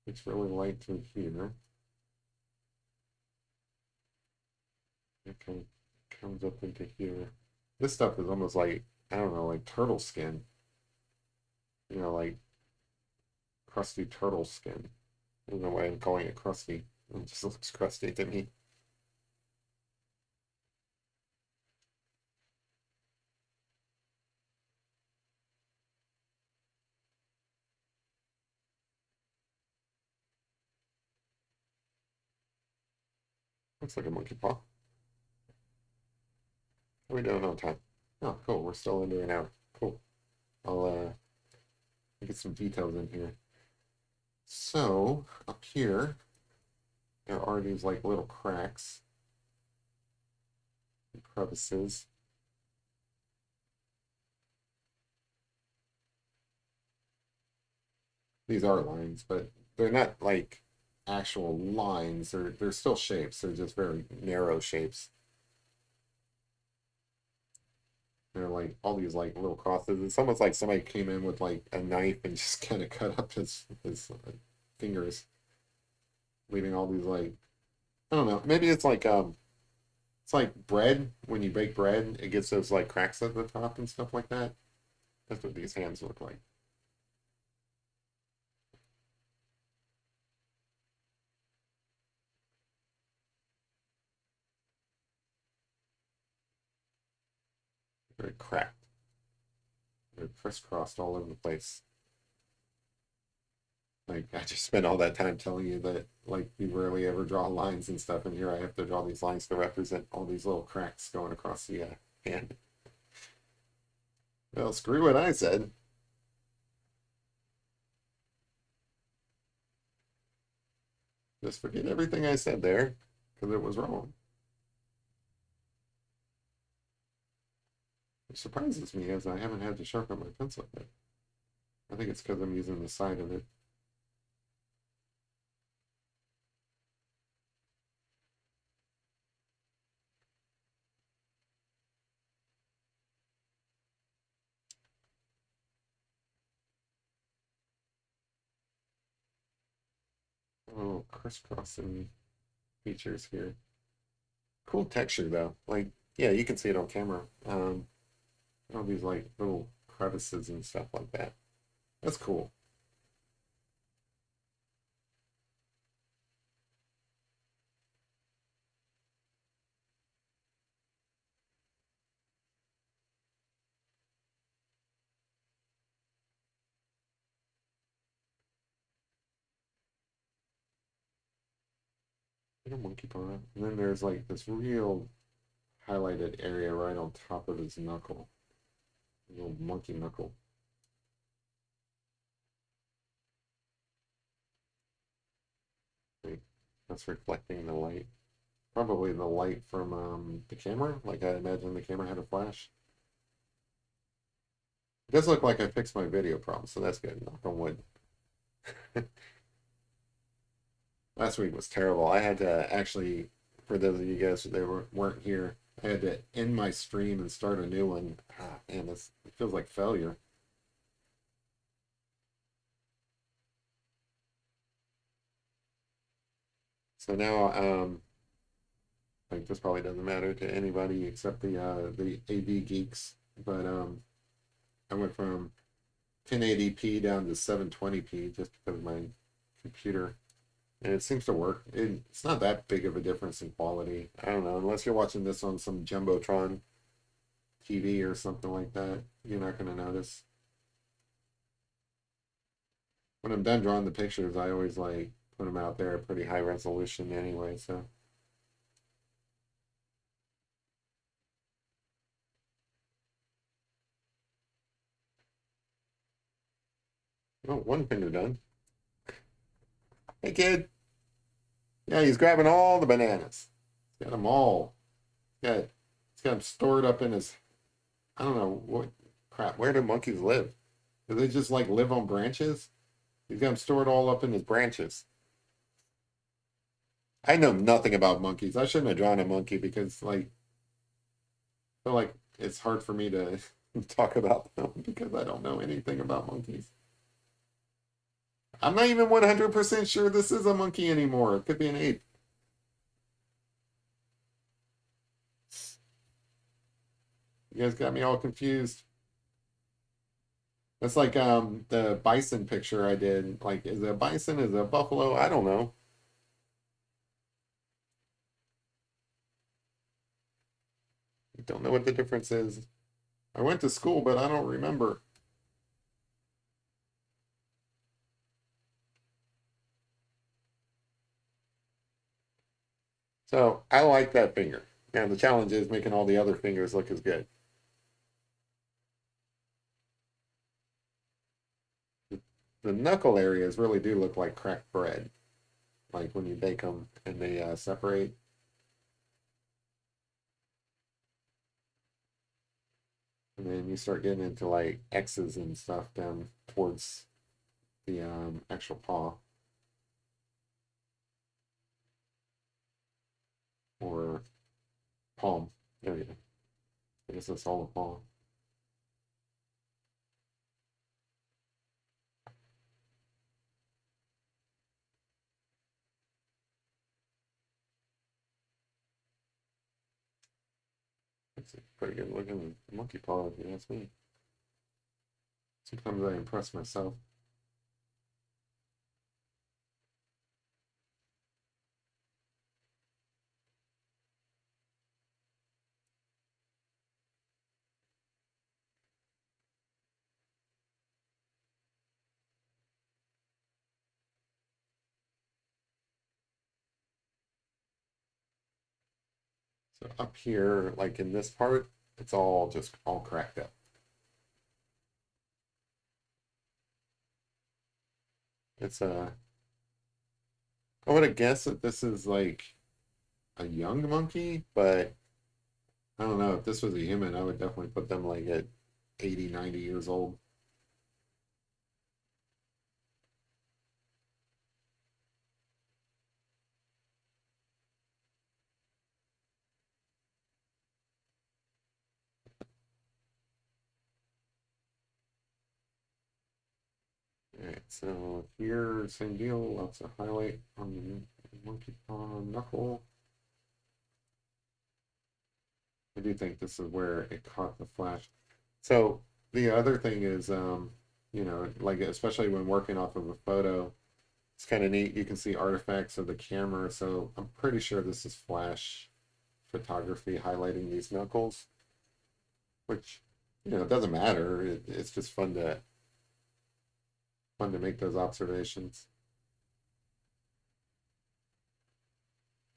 it's really light through here. It kind of comes up into here. This stuff is almost like, I don't know, like turtle skin. You know, like crusty turtle skin. I don't know why I'm calling it crusty. It just looks crusty to me. Looks like a monkey paw. How are we doing on time? Oh, cool. We're still under an hour. Cool. I'll get some details in here. So up here, there are these like little cracks and crevices. These are lines, but they're not like actual lines. They're still shapes. They're just very narrow shapes. They're like all these like little crosses. It's almost like somebody came in with like a knife and just kind of cut up his fingers, leaving all these like I don't know. Maybe it's like bread. When you bake bread, it gets those like cracks at the top and stuff like that. That's what these hands look like. Very cracked. They're crisscrossed all over the place. Like I just spent all that time telling you that like you rarely ever draw lines and stuff, and here I have to draw these lines to represent all these little cracks going across the hand. Well, screw what I said. Just forget everything I said there because it was wrong. It surprises me as I haven't had to sharpen my pencil yet. I think it's because I'm using the side of it. Oh, crisscrossing features here. Cool texture though. Like, yeah, you can see it on camera. All these like little crevices and stuff like that. That's cool. Little monkey paw. And then there's like this real highlighted area right on top of his knuckle. A little monkey knuckle. Like, that's reflecting the light. Probably the light from the camera. Like I imagine the camera had a flash. It does look like I fixed my video problem, so that's good. Knock on wood. Last week was terrible. I had to actually, for those of you guys that weren't here, I had to end my stream and start a new one. Ah, man, this it feels like failure. So now Like this probably doesn't matter to anybody except the AV geeks. But I went from 1080p down to 720p just because of my computer, and it seems to work. It's not that big of a difference in quality. I don't know, unless you're watching this on some Jumbotron TV or something like that, you're not going to notice. When I'm done drawing the pictures, I always like put them out there at pretty high resolution anyway, so. Oh, one finger done. Hey, kid. Yeah, he's grabbing all the bananas. He's got them all. He's got them stored up in his. I don't know what crap. Where do monkeys live? Do they just like live on branches? He's got them stored all up in his branches. I know nothing about monkeys. I shouldn't have drawn a monkey because, like, I feel like it's hard for me to talk about them because I don't know anything about monkeys. I'm not even 100% sure this is a monkey anymore. It could be an ape. You guys got me all confused. That's like the bison picture I did. Like, is it a bison? Is it a buffalo? I don't know. I don't know what the difference is. I went to school, but I don't remember. So I like that finger. Now the challenge is making all the other fingers look as good. The knuckle areas really do look like cracked bread, like when you bake them and they separate. And then you start getting into like X's and stuff down towards the actual paw or palm. There you go. I guess that's all the paw. It's a pretty good looking monkey paw, if you ask me. Sometimes I impress myself. So up here, like in this part, it's all just all cracked up. It's a. I would have guessed that this is like a young monkey, but I don't know. If this was a human, I would definitely put them like at 80, 90 years old. All right, so here, same deal, lots of highlight on the monkey paw knuckle. I do think this is where it caught the flash. So the other thing is, like especially when working off of a photo, it's kind of neat. You can see artifacts of the camera. So I'm pretty sure this is flash photography highlighting these knuckles, which, it doesn't matter. It's just fun to make those observations.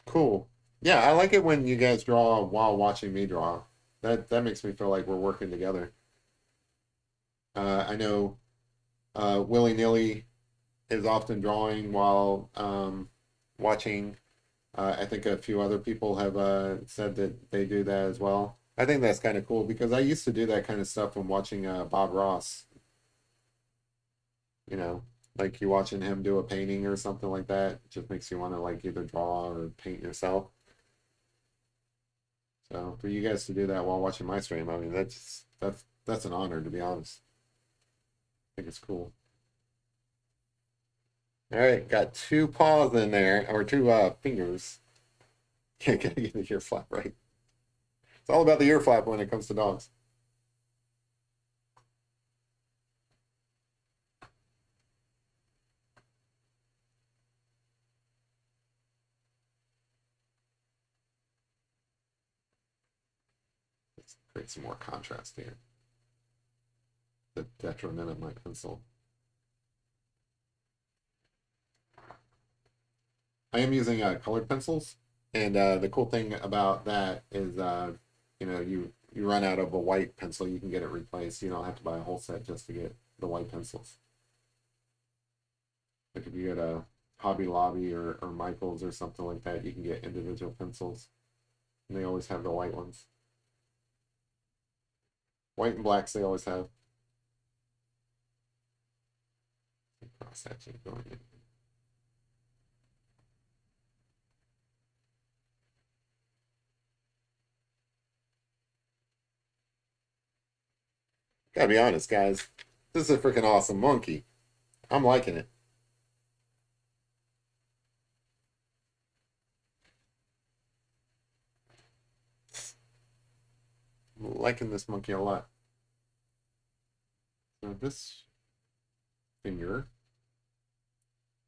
Cool. Yeah, I like it when you guys draw while watching me draw. That makes me feel like we're working together. I know Willy Nilly is often drawing while watching. I think a few other people have said that they do that as well. I think that's kind of cool because I used to do that kind of stuff when watching Bob Ross. You know, like you watching him do a painting or something like that. It just makes you want to like either draw or paint yourself. So for you guys to do that while watching my stream, I mean that's an honor to be honest. I think it's cool. All right, got two paws in there or two fingers. Can't get the ear flap right. It's all about the ear flap when it comes to dogs. Let's create some more contrast here. The detriment of my pencil. I am using colored pencils, and the cool thing about that is, you know, you run out of a white pencil, you can get it replaced. You don't have to buy a whole set just to get the white pencils. Like if you go to Hobby Lobby or Michaels or something like that, you can get individual pencils, and they always have the white ones. White and blacks they always have. Cross hatching going in. Gotta be honest, guys. This is a freaking awesome monkey. I'm liking it. I'm liking this monkey a lot. So this finger.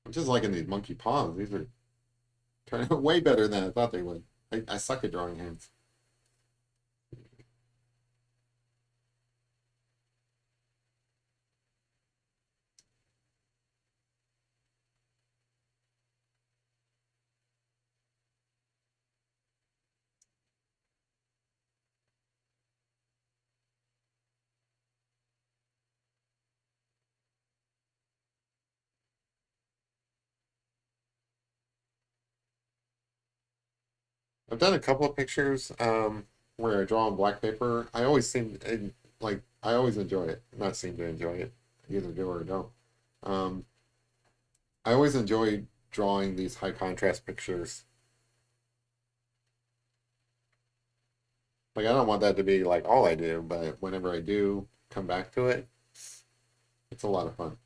I'm just liking these monkey paws. These are turning out way better than I thought they would. I suck at drawing hands. I've done a couple of pictures where I draw on black paper. I always like I always enjoy it. Not seem to enjoy it. I either do or don't. Um, I always enjoy drawing these high contrast pictures. Like I don't want that to be like all I do, but whenever I do come back to it, it's a lot of fun.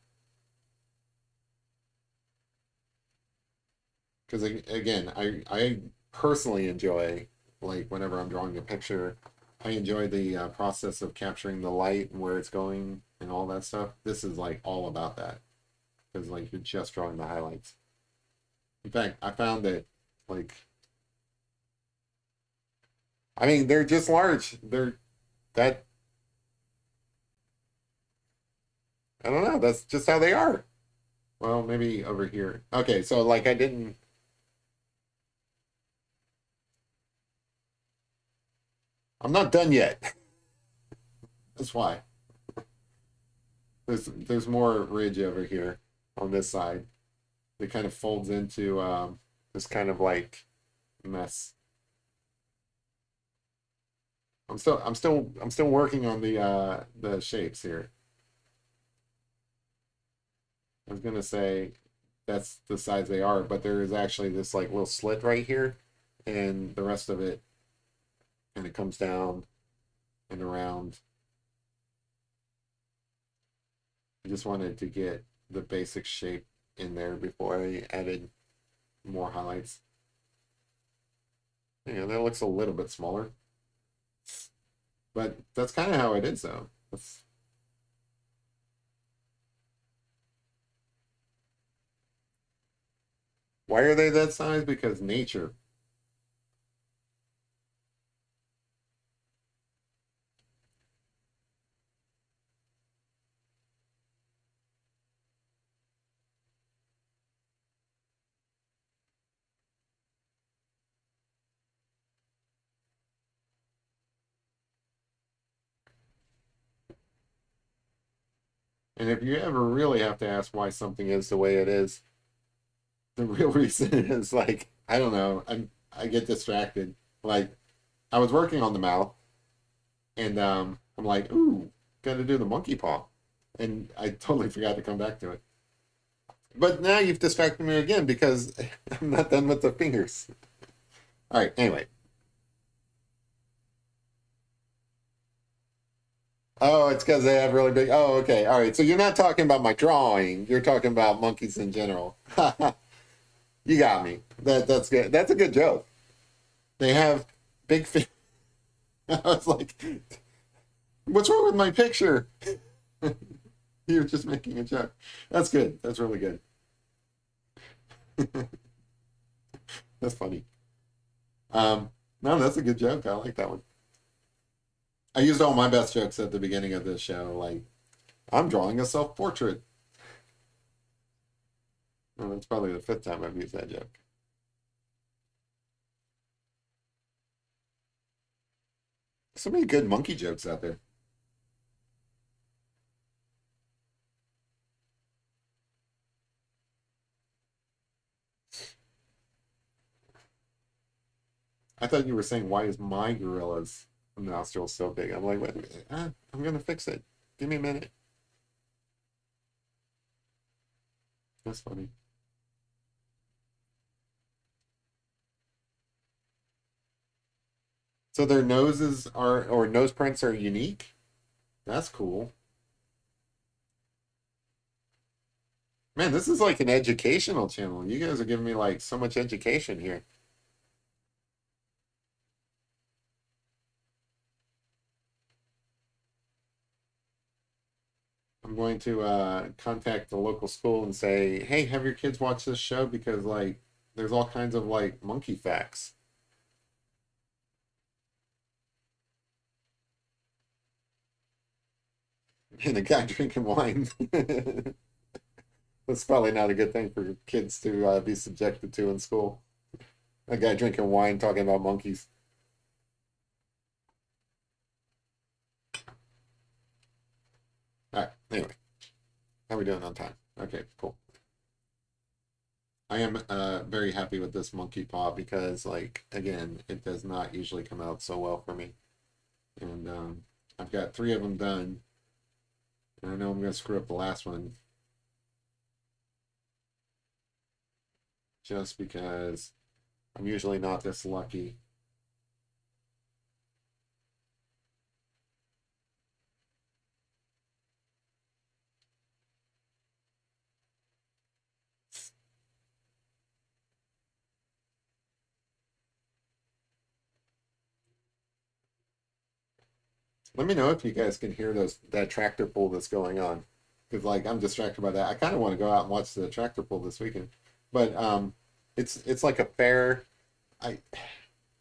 Because again, I personally enjoy like whenever I'm drawing a picture, I enjoy the process of capturing the light and where it's going and all that stuff. This is like all about that because like you're just drawing the highlights. In fact, I found that like I mean they're just large. They're that I don't know. That's just how they are. Well, maybe over here. Okay, so like I didn't. I'm not done yet. That's why. There's more ridge over here on this side. It kind of folds into this kind of like mess. I'm still working on the shapes here. I was gonna say that's the size they are, but there is actually this like little slit right here, and the rest of it, and it comes down and around. I just wanted to get the basic shape in there before I added more highlights. Yeah, that looks a little bit smaller, but that's kind of how it is, though. Why are they that size? Because nature. And if you ever really have to ask why something is the way it is, the real reason is like, I don't know, I get distracted. Like I was working on the mouth and I'm like, ooh, gotta do the monkey paw. And I totally forgot to come back to it. But now you've distracted me again because I'm not done with the fingers. All right, anyway. Oh, it's because they have really big. Oh, okay. All right. So you're not talking about my drawing. You're talking about monkeys in general. You got me. That's good. That's a good joke. They have big fish. I was like, what's wrong with my picture? You're just making a joke. That's good. That's really good. That's funny. Um, no, that's a good joke. I like that one. I used all my best jokes at the beginning of this show. Like, I'm drawing a self-portrait. Well, that's probably the fifth time I've used that joke. So many good monkey jokes out there. I thought you were saying, why is my gorilla's nostril so big? I'm like, wait a minute. I'm going to fix it. Give me a minute. That's funny. So their noses are, or nose prints are unique? That's cool. Man, this is like an educational channel. You guys are giving me like so much education here. I'm going to contact the local school and say, hey, have your kids watch this show because like there's all kinds of like monkey facts. And a guy drinking wine. That's probably not a good thing for kids to be subjected to in school. A guy drinking wine talking about monkeys. All right. Anyway, how are we doing on time? Okay, cool. I am very happy with this monkey paw because, like, again, it does not usually come out so well for me. And I've got three of them done. And I know I'm going to screw up the last one just because I'm usually not this lucky. Let me know if you guys can hear that tractor pull that's going on, because like I'm distracted by that. I kind of want to go out and watch the tractor pull this weekend, but it's like a fair. I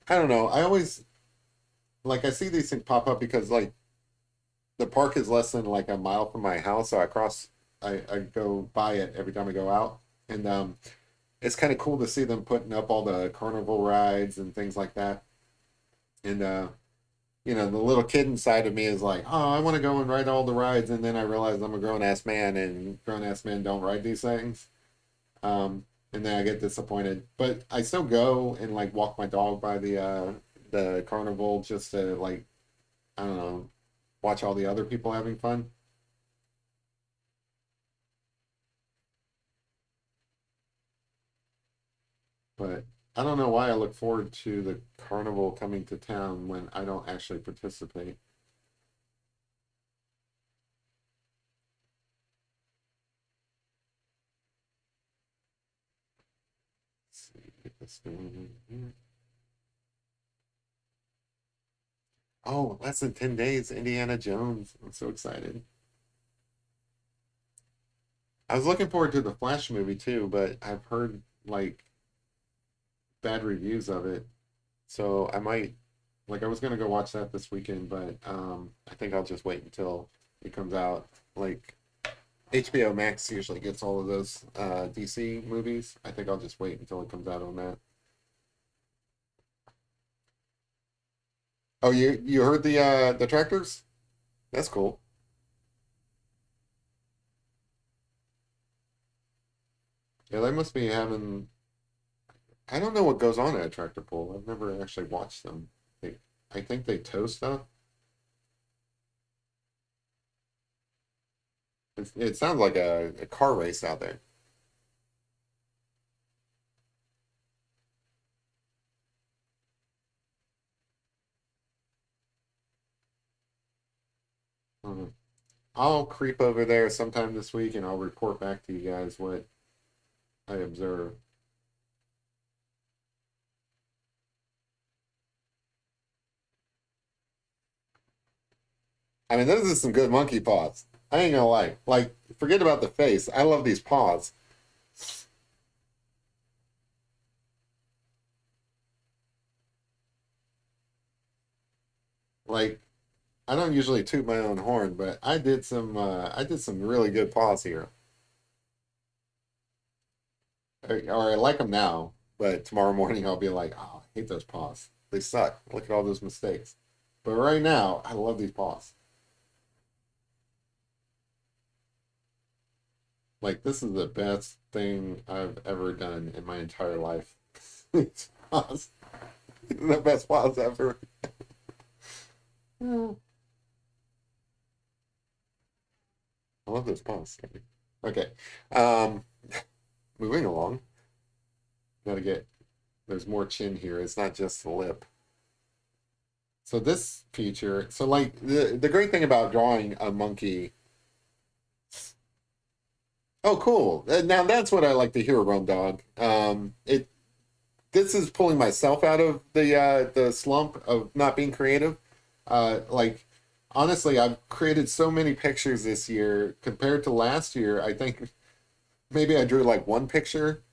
I don't know. I always like I see these things pop up because like the park is less than like a mile from my house, so I go by it every time I go out, and it's kind of cool to see them putting up all the carnival rides and things like that, and the little kid inside of me is like, oh, I want to go and ride all the rides, and then I realize I'm a grown ass man, and grown ass men don't ride these things. And then I get disappointed, but I still go and like walk my dog by the carnival just to like I don't know, watch all the other people having fun. But I don't know why I look forward to the carnival coming to town when I don't actually participate. Let's see, get this going in here. Oh, less than 10 days, Indiana Jones. I'm so excited. I was looking forward to the Flash movie too, but I've heard like bad reviews of it. So I might like I was gonna go watch that this weekend, but I think I'll just wait until it comes out. Like HBO Max usually gets all of those DC movies. I think I'll just wait until it comes out on that. Oh, you heard the tractors? That's cool. Yeah, they must be having. I don't know what goes on at a tractor pull. I've never actually watched them. They, I think they tow stuff. It sounds like a car race out there. Uh, I'll creep over there sometime this week and I'll report back to you guys what I observe. I mean, this is some good monkey paws. I ain't gonna lie. Like, forget about the face. I love these paws. Like, I don't usually toot my own horn, but I did some really good paws here. Or I like them now, but tomorrow morning I'll be like, oh, I hate those paws. They suck. Look at all those mistakes. But right now, I love these paws. Like, this is the best thing I've ever done in my entire life. These paws. The best paws ever. Yeah. I love those paws. Okay. Um, moving along. Gotta get, there's more chin here. It's not just the lip. So this feature, so like the great thing about drawing a monkey. Oh, cool. Now that's what I like to hear, Rum Dog. It this is pulling myself out of the slump of not being creative. Like honestly, I've created so many pictures this year compared to last year. I think maybe I drew like one picture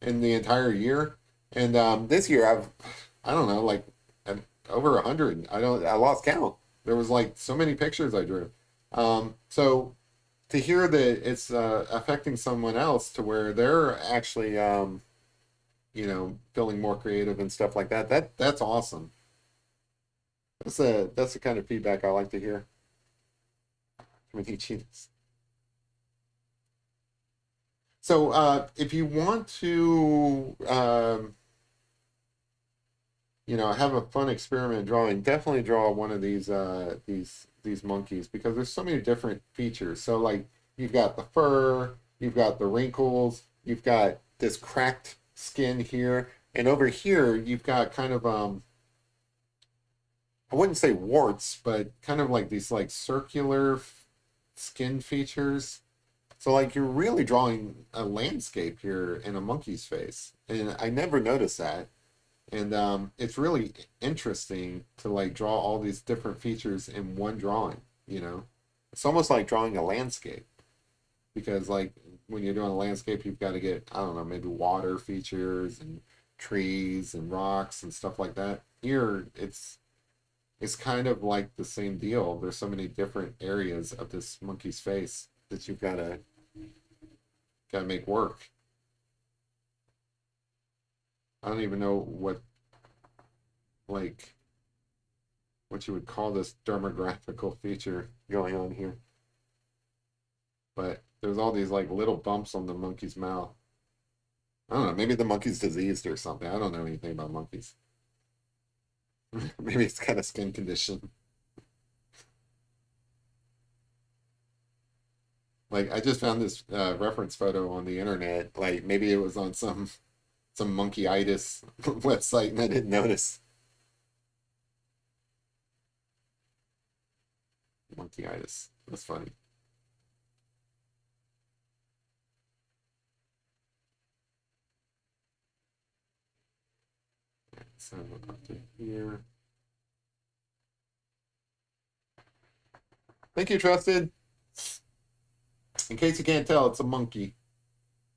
in the entire year, and this year I don't know, like over 100. I lost count. There was like so many pictures I drew. So to hear that it's affecting someone else to where they're actually feeling more creative and stuff like that, that's awesome. That's the kind of feedback I like to hear from teachings. So if you want to have a fun experiment drawing, definitely draw one of these monkeys because there's so many different features. So like you've got the fur, you've got the wrinkles, you've got this cracked skin here, and over here you've got kind of I wouldn't say warts, but kind of like these like circular skin features. So like you're really drawing a landscape here in a monkey's face, and I never noticed that. And it's really interesting to like draw all these different features in one drawing, you know? It's almost like drawing a landscape because like when you're doing a landscape, you've got to get, I don't know, maybe water features and trees and rocks and stuff like that. Here it's kind of like the same deal. There's so many different areas of this monkey's face that you've gotta make work. I don't even know like what you would call this dermographical feature going on here. But there's all these like little bumps on the monkey's mouth. I don't know, maybe the monkey's diseased or something. I don't know anything about monkeys. Maybe it's got a skin condition. Like I just found this reference photo on the internet. Like maybe it was on some monkeyitis website and I didn't notice. Monkeyitis. That's funny. So up to here. Thank you, Trusted. In case you can't tell, it's a monkey.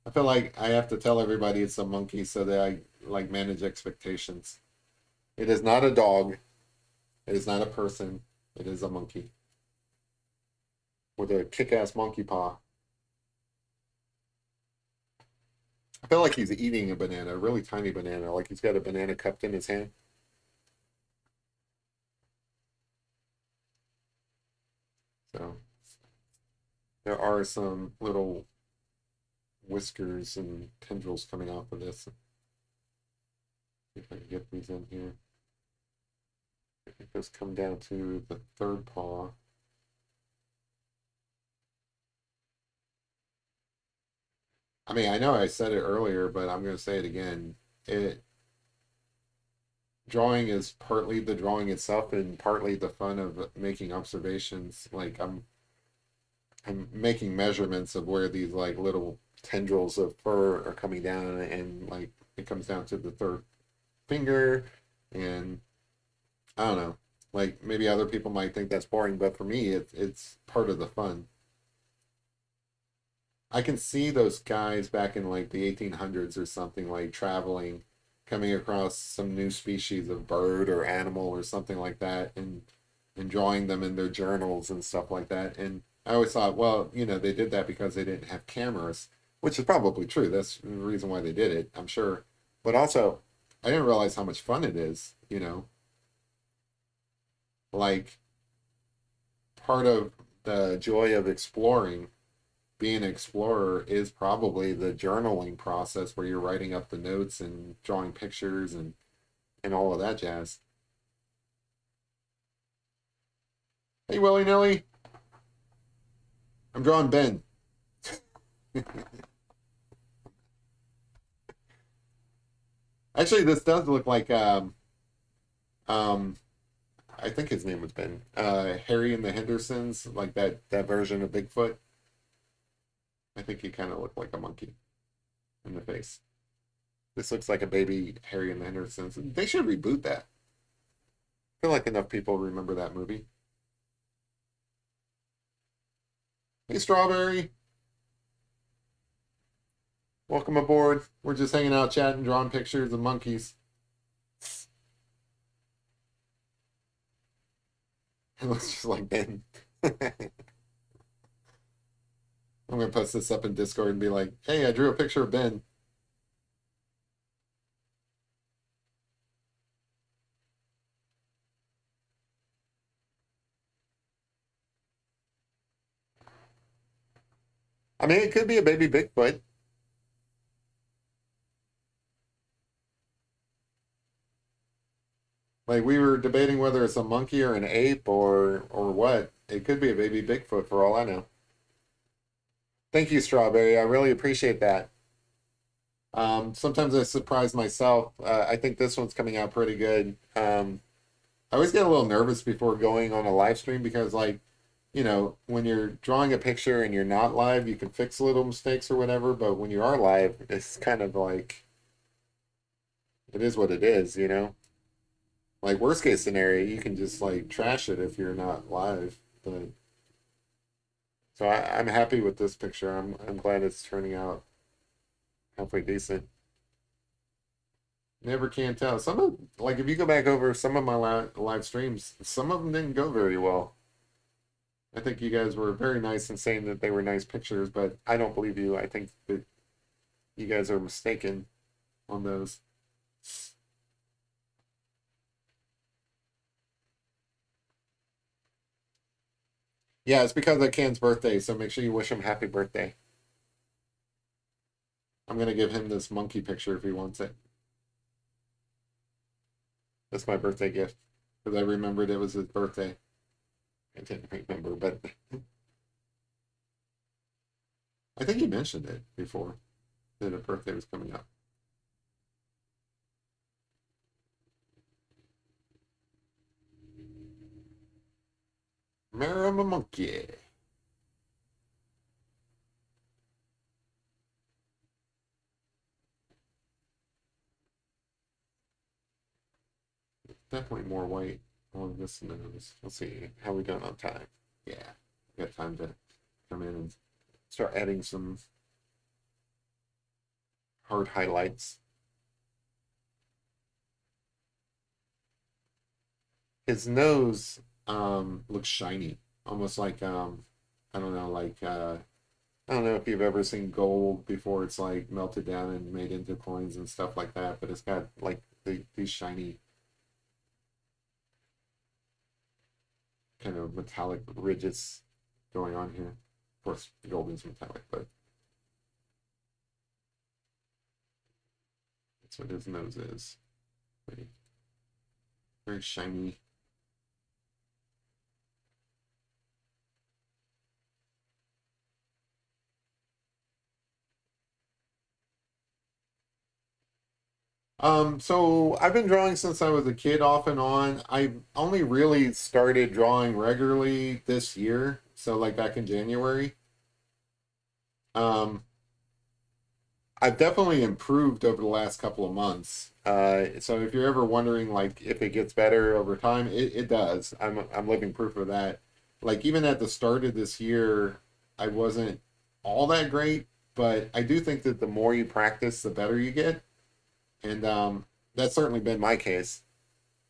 I feel like I have to tell everybody it's a monkey so that I like manage expectations. It is not a dog. It is not a person. It is a monkey with a kick-ass monkey paw. I feel like he's eating a banana, a really tiny banana, like he's got a banana cupped in his hand. So there are some little whiskers and tendrils coming off of this. See if I can get these in here. I think those come down to the third paw. I mean, I know I said it earlier, but I'm going to say it again. It drawing is partly the drawing itself and partly the fun of making observations. Like I'm making measurements of where these like little tendrils of fur are coming down, and like it comes down to the third finger, and I don't know. Like maybe other people might think that's boring, but for me, it's part of the fun. I can see those guys back in like the 1800s or something, like traveling, coming across some new species of bird or animal or something like that, and drawing them in their journals and stuff like that. And I always thought, well, they did that because they didn't have cameras, which is probably true. That's the reason why they did it, I'm sure. But also, I didn't realize how much fun it is. Like part of the joy of exploring, being an explorer, is probably the journaling process where you're writing up the notes and drawing pictures and all of that jazz. Hey, willy nilly, I'm drawing Ben. Actually, this does look like um I think his name was Ben. Harry and the Hendersons, like that version of Bigfoot. I think he kind of looked like a monkey in the face. This looks like a baby Harry and the Hendersons. They should reboot that. I feel like enough people remember that movie. Hey, Strawberry, welcome aboard. We're just hanging out, chatting, drawing pictures of monkeys. It looks just like Ben. I'm gonna post this up in Discord and be like, "Hey, I drew a picture of Ben." I mean, it could be a baby Bigfoot. Like we were debating whether it's a monkey or an ape or what. It could be a baby Bigfoot for all I know. Thank you, Strawberry. I really appreciate that. Sometimes I surprise myself. I think this one's coming out pretty good. I always get a little nervous before going on a live stream because, like, when you're drawing a picture and you're not live, you can fix little mistakes or whatever. But when you are live, it's kind of like it is what it is. Like worst case scenario, you can just like trash it if you're not live. But so I'm happy with this picture. I'm glad it's turning out halfway decent. Never can tell. Some of like if you go back over some of my live streams, some of them didn't go very well. I think you guys were very nice in saying that they were nice pictures, but I don't believe you. I think that you guys are mistaken on those. Yeah, it's because of Ken's birthday, so make sure you wish him happy birthday. I'm gonna give him this monkey picture if he wants it. That's my birthday gift because I remembered it was his birthday. I didn't remember, but I think you mentioned it before that a birthday was coming up. Marry a monkey. Definitely more white on this nose. Let's see how we doing on time. Yeah, we got time to come in and start adding some hard highlights. His nose looks shiny, almost like I don't know, like I don't know if you've ever seen gold before it's like melted down and made into coins and stuff like that, but it's got like these shiny kind of metallic ridges going on here. Of course, gold is metallic, but that's what his nose is. Very, very shiny. So I've been drawing since I was a kid off and on. I only really started drawing regularly this year, so like back in January. Um, I've definitely improved over the last couple of months. So if you're ever wondering like if it gets better over time, it does. I'm living proof of that. Like even at the start of this year, I wasn't all that great, but I do think that the more you practice, the better you get, and that's certainly been my case.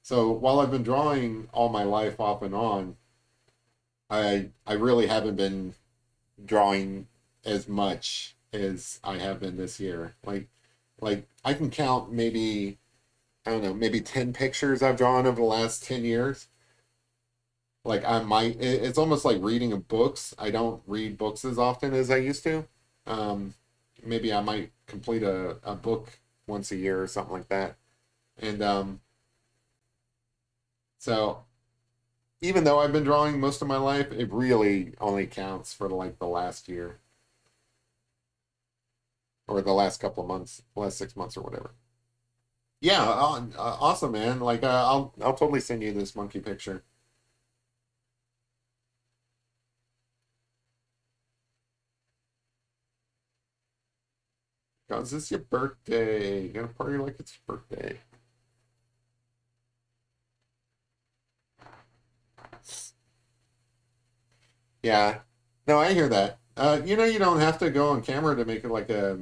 So while I've been drawing all my life off and on, I really haven't been drawing as much as I have been this year. Like I can count maybe I don't know, maybe 10 pictures I've drawn over the last 10 years. Like I might it's almost like reading a books. I don't read books as often as I used to. Um Maybe I might complete a book once a year or something like that. And so even though I've been drawing most of my life, it really only counts for like the last year or the last couple of months, the last 6 months or whatever. Yeah, awesome, man. Like, I'll totally send you this monkey picture. Cause this is your birthday. You gotta party like it's your birthday. Yeah. No, I hear that. You don't have to go on camera to make it like a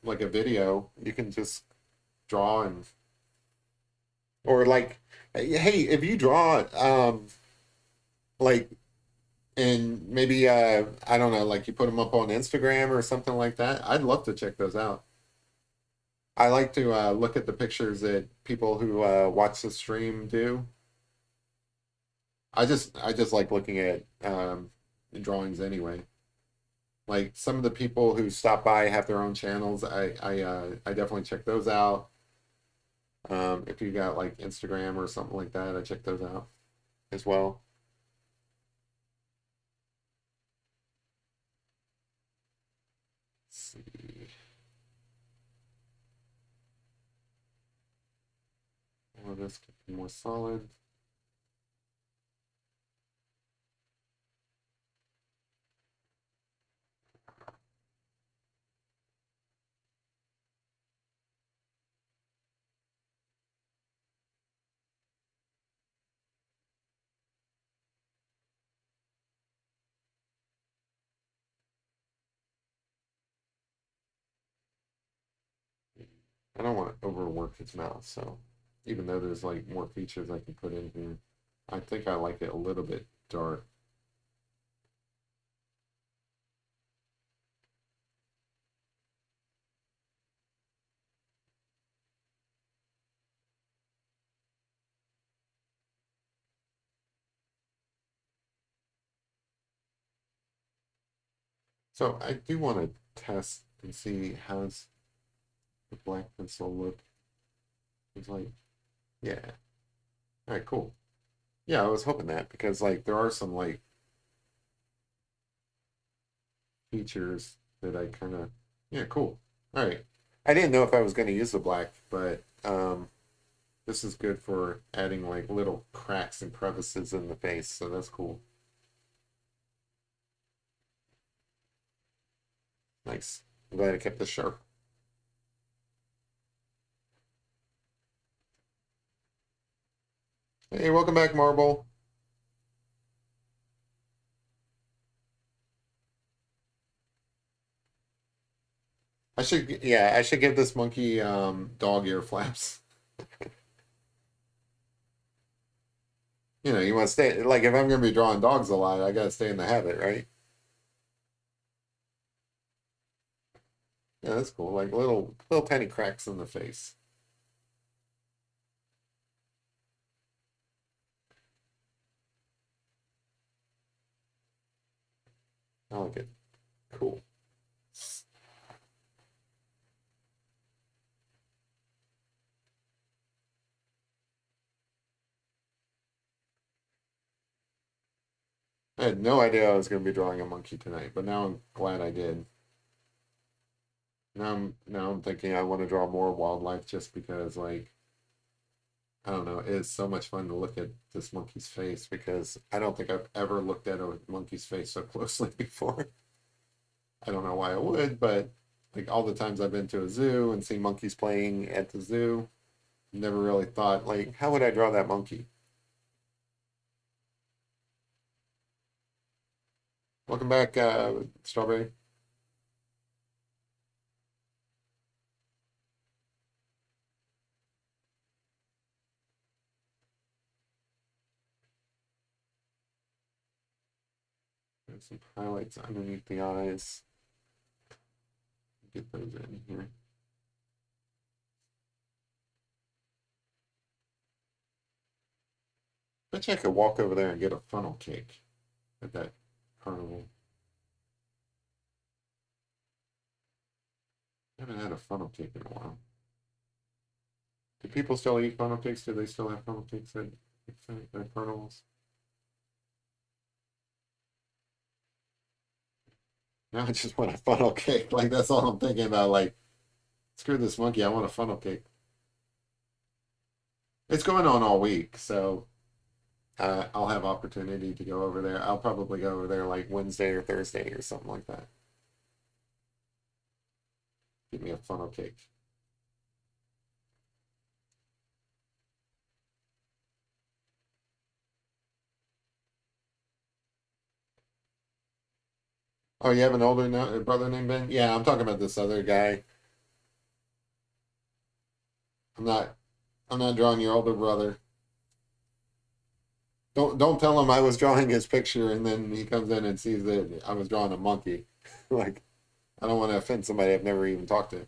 video. You can just draw and or like, hey, if you draw, like and maybe I don't know, like you put them up on Instagram or something like that. I'd love to check those out. I like to look at the pictures that people who watch the stream do. I just like looking at drawings anyway. Like some of the people who stop by have their own channels. I definitely check those out. If you got like Instagram or something like that, I check those out as well. Let's see. All of this could be more solid. I don't want to overwork his mouth, so even though there's like more features I can put in here, I think I like it a little bit dark. So I do want to test and see how's the black pencil look. It's like, yeah. All right, cool. Yeah, I was hoping that because like there are some like features that I kind of, yeah, cool. All right. I didn't know if I was going to use the black, but this is good for adding like little cracks and crevices in the face, so that's cool. Nice. I'm glad I kept this sharp. Hey, welcome back, Marble. Yeah, I should give this monkey dog ear flaps. You want to stay, like, if I'm going to be drawing dogs a lot, I got to stay in the habit, right? Yeah, that's cool. Like little tiny cracks in the face. I like it. Cool. I had no idea I was going to be drawing a monkey tonight, but now I'm glad I did. Now I'm thinking I want to draw more wildlife just because, like, I don't know, it's so much fun to look at this monkey's face because I don't think I've ever looked at a monkey's face so closely before. I don't know why I would, but Like all the times I've been to a zoo and seen monkeys playing at the zoo, never really thought like, how would I draw that monkey? Welcome back, Strawberry. There's some highlights underneath the eyes. Get those in here. Bet you I could walk over there and get a funnel cake at that carnival. I haven't had a funnel cake in a while. Do people still eat funnel cakes? Do they still have funnel cakes at carnivals? Now I just want a funnel cake. Like that's all I'm thinking about. Like, screw this monkey. I want a funnel cake. It's going on all week, so I'll have opportunity to go over there. I'll probably go over there like Wednesday or Thursday or something like that. Give me a funnel cake. Oh, you have an older brother named Ben? Yeah, I'm talking about this other guy. I'm not. I'm not drawing your older brother. Don't tell him I was drawing his picture and then he comes in and sees that I was drawing a monkey. Like I don't want to offend somebody I've never even talked to.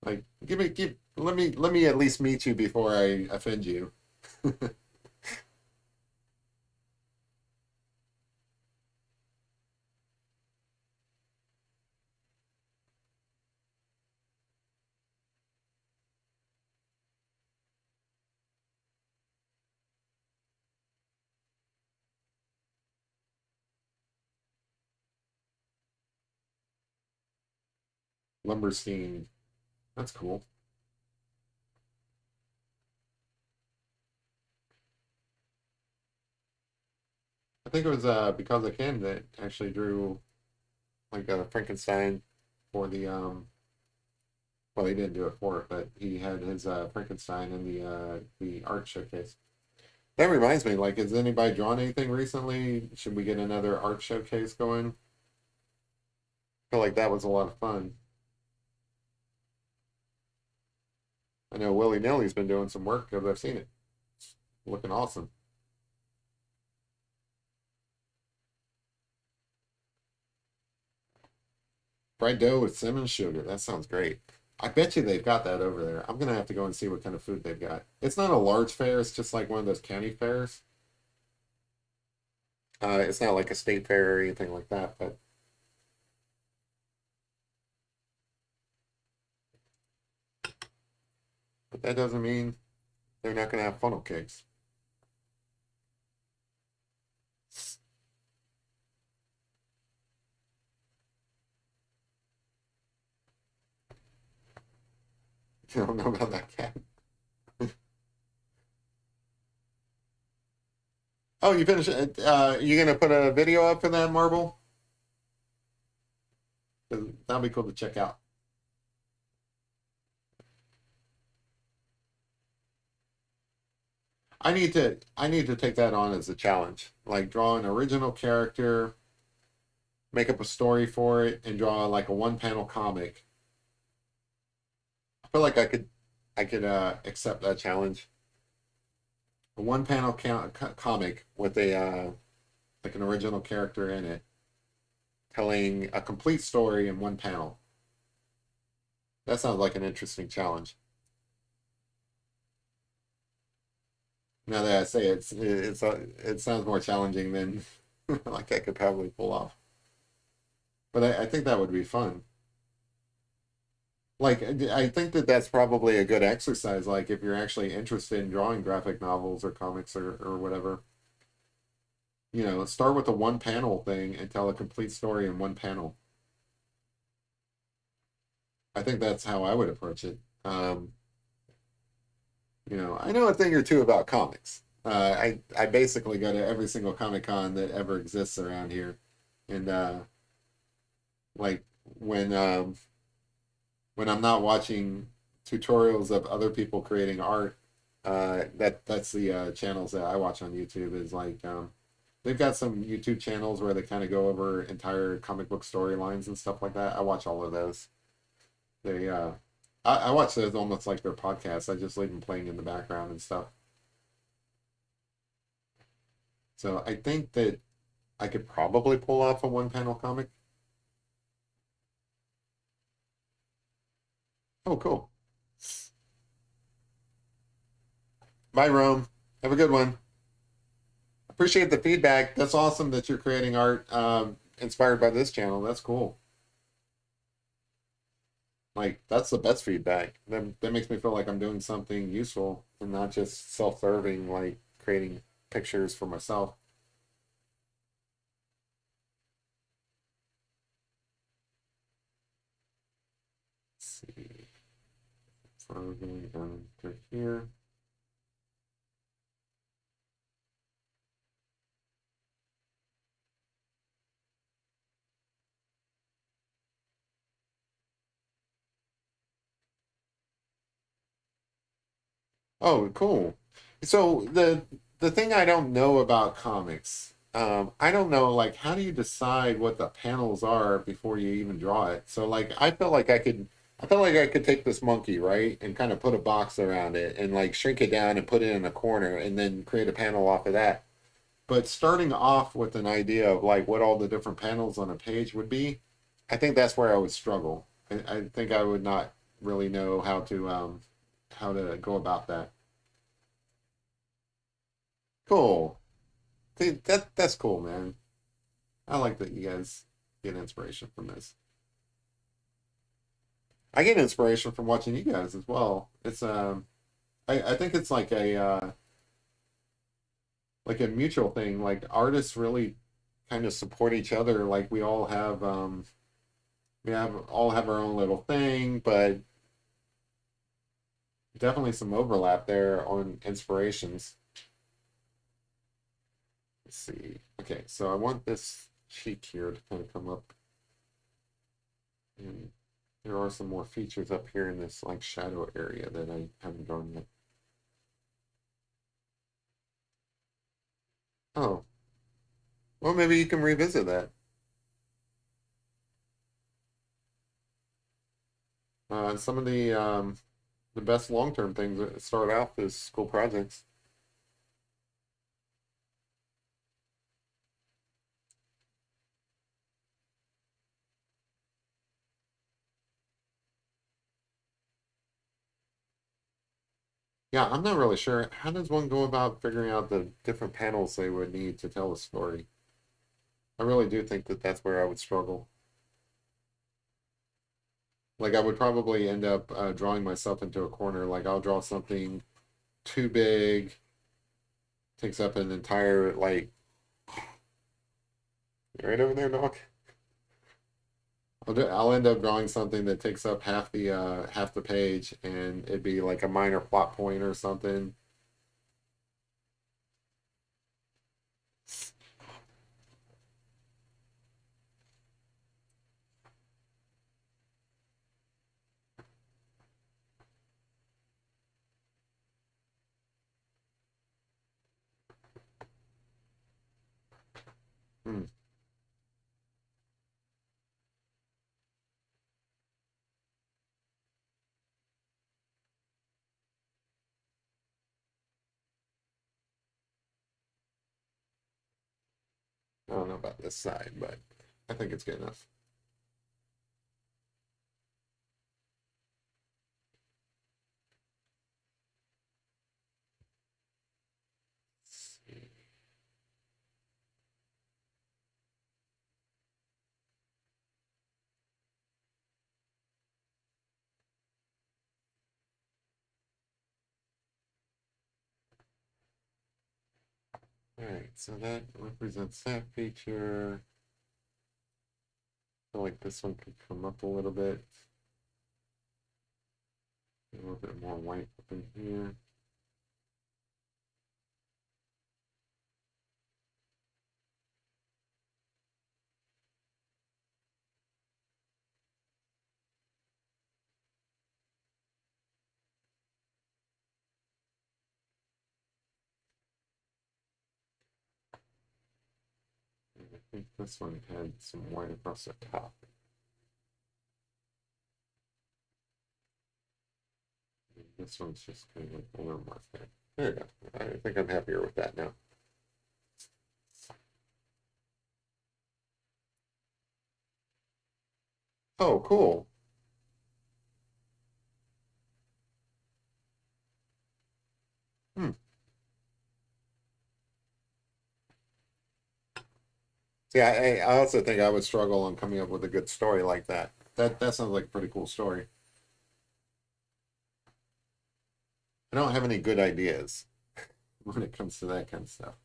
Like let me at least meet you before I offend you. Lumberstein. That's cool. I think it was because I can that actually drew like a Frankenstein for the well he didn't do it for it, but he had his Frankenstein in the art showcase. That reminds me, like, has anybody drawn anything recently? Should we get another art showcase going? I feel like that was a lot of fun. I know Willy Nilly's been doing some work because I've seen it. It's looking awesome. Fried dough with cinnamon sugar. That sounds great. I bet you they've got that over there. I'm gonna have to go and see what kind of food they've got. It's not a large fair, it's just like one of those county fairs. It's not like a state fair or anything like that, but that doesn't mean they're not gonna have funnel cakes. You don't know about that cat. Oh, you finished it. You gonna put a video up for that marble? 'Cause that'll be cool to check out. I need to take that on as a challenge. Like draw an original character, make up a story for it, and draw like a one panel comic. I feel like I could accept that challenge. A one panel comic with a like an original character in it, telling a complete story in one panel. That sounds like an interesting challenge. Now that I say it sounds more challenging than like I could probably pull off. But I think that would be fun. Like I think that that's probably a good exercise. Like if you're actually interested in drawing graphic novels or comics or whatever, start with a one panel thing and tell a complete story in one panel. I think that's how I would approach it. I know a thing or two about comics. I basically go to every single Comic Con that ever exists around here, and like when when I'm not watching tutorials of other people creating art. That's the channels that I watch on YouTube. Is like they've got some YouTube channels where they kind of go over entire comic book storylines and stuff like that. I watch all of those. They I watch those almost like their podcasts. I just leave them playing in the background and stuff. So I think that I could probably pull off a one panel comic. Oh, cool. Bye, Rome. Have a good one. Appreciate the feedback. That's awesome that you're creating art inspired by this channel. That's cool. Like, that's the best feedback. That makes me feel like I'm doing something useful and not just self-serving, like creating pictures for myself. Let's see. So I'm going down to here. Oh, cool. So the thing I don't know about comics, I don't know like how do you decide what the panels are before you even draw it? So like I felt like I could take this monkey, right, and kind of put a box around it and like shrink it down and put it in a corner and then create a panel off of that. But starting off with an idea of like what all the different panels on a page would be, I think that's where I would struggle. I think I would not really know how to go about that. Cool. See, that's cool, man. I like that you guys get inspiration from this. I get inspiration from watching you guys as well. It's I think it's like a mutual thing. Like artists really kind of support each other. Like we have all have our own little thing, but definitely some overlap there on inspirations. Let's see. Okay, so I want this cheek here to kind of come up, and there are some more features up here in this like shadow area that I haven't drawn yet. Oh, well, maybe you can revisit that. Some of the best long-term things that start out as school projects. Yeah, I'm not really sure. How does one go about figuring out the different panels they would need to tell a story? I really do think that that's where I would struggle. Like I would probably end up drawing myself into a corner. Like I'll draw something too big, takes up an entire like right over there, Doc. I'll end up drawing something that takes up half the page, and it'd be like a minor plot point or something. Hmm. I don't know about this side, but I think it's good enough. All right, so that represents that feature. I feel like this one could come up a little bit. A little bit more white up in here. think this one had some white across the top. This one's just kind of like a little more thin. There you go. I think I'm happier with that now. Oh, cool. Hmm. See, I also think I would struggle on coming up with a good story like that. That sounds like a pretty cool story. I don't have any good ideas when it comes to that kind of stuff.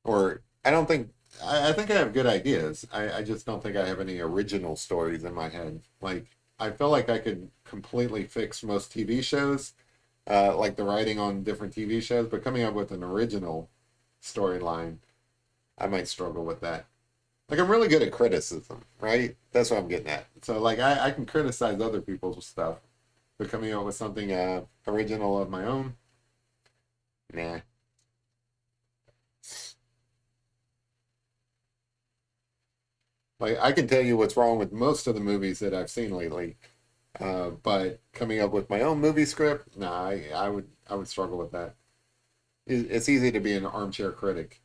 Or I don't think I think I have good ideas. I just don't think I have any original stories in my head. Like I feel like I could completely fix most TV shows, like the writing on different TV shows, but coming up with an original storyline, I might struggle with that. Like I'm really good at criticism, right? That's what I'm getting at. So like I can criticize other people's stuff, but coming up with something original of my own, nah. Like I can tell you what's wrong with most of the movies that I've seen lately, but coming up with my own movie script, nah, I would struggle with that. It's easy to be an armchair critic.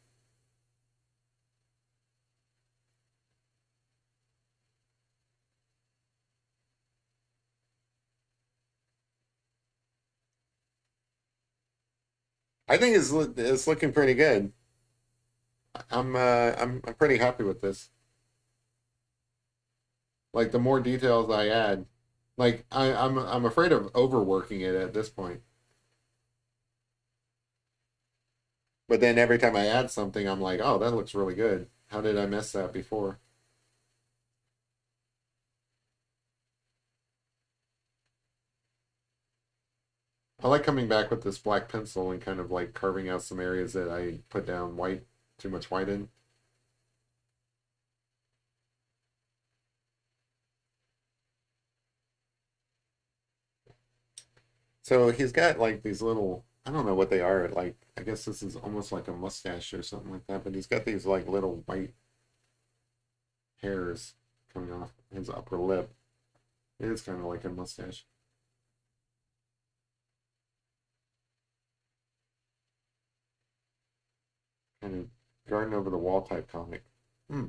I think it's looking pretty good. I'm pretty happy with this. Like the more details I add, like I'm afraid of overworking it at this point. But then every time I add something, I'm like, oh, that looks really good. How did I miss that before? I like coming back with this black pencil and kind of like carving out some areas that I put down white, too much white in. So he's got like these little, I don't know what they are. Like, I guess this is almost like a mustache or something like that, but he's got these like little white hairs coming off his upper lip. It is kind of like a mustache. Kind of garden over the wall type comic. Hmm.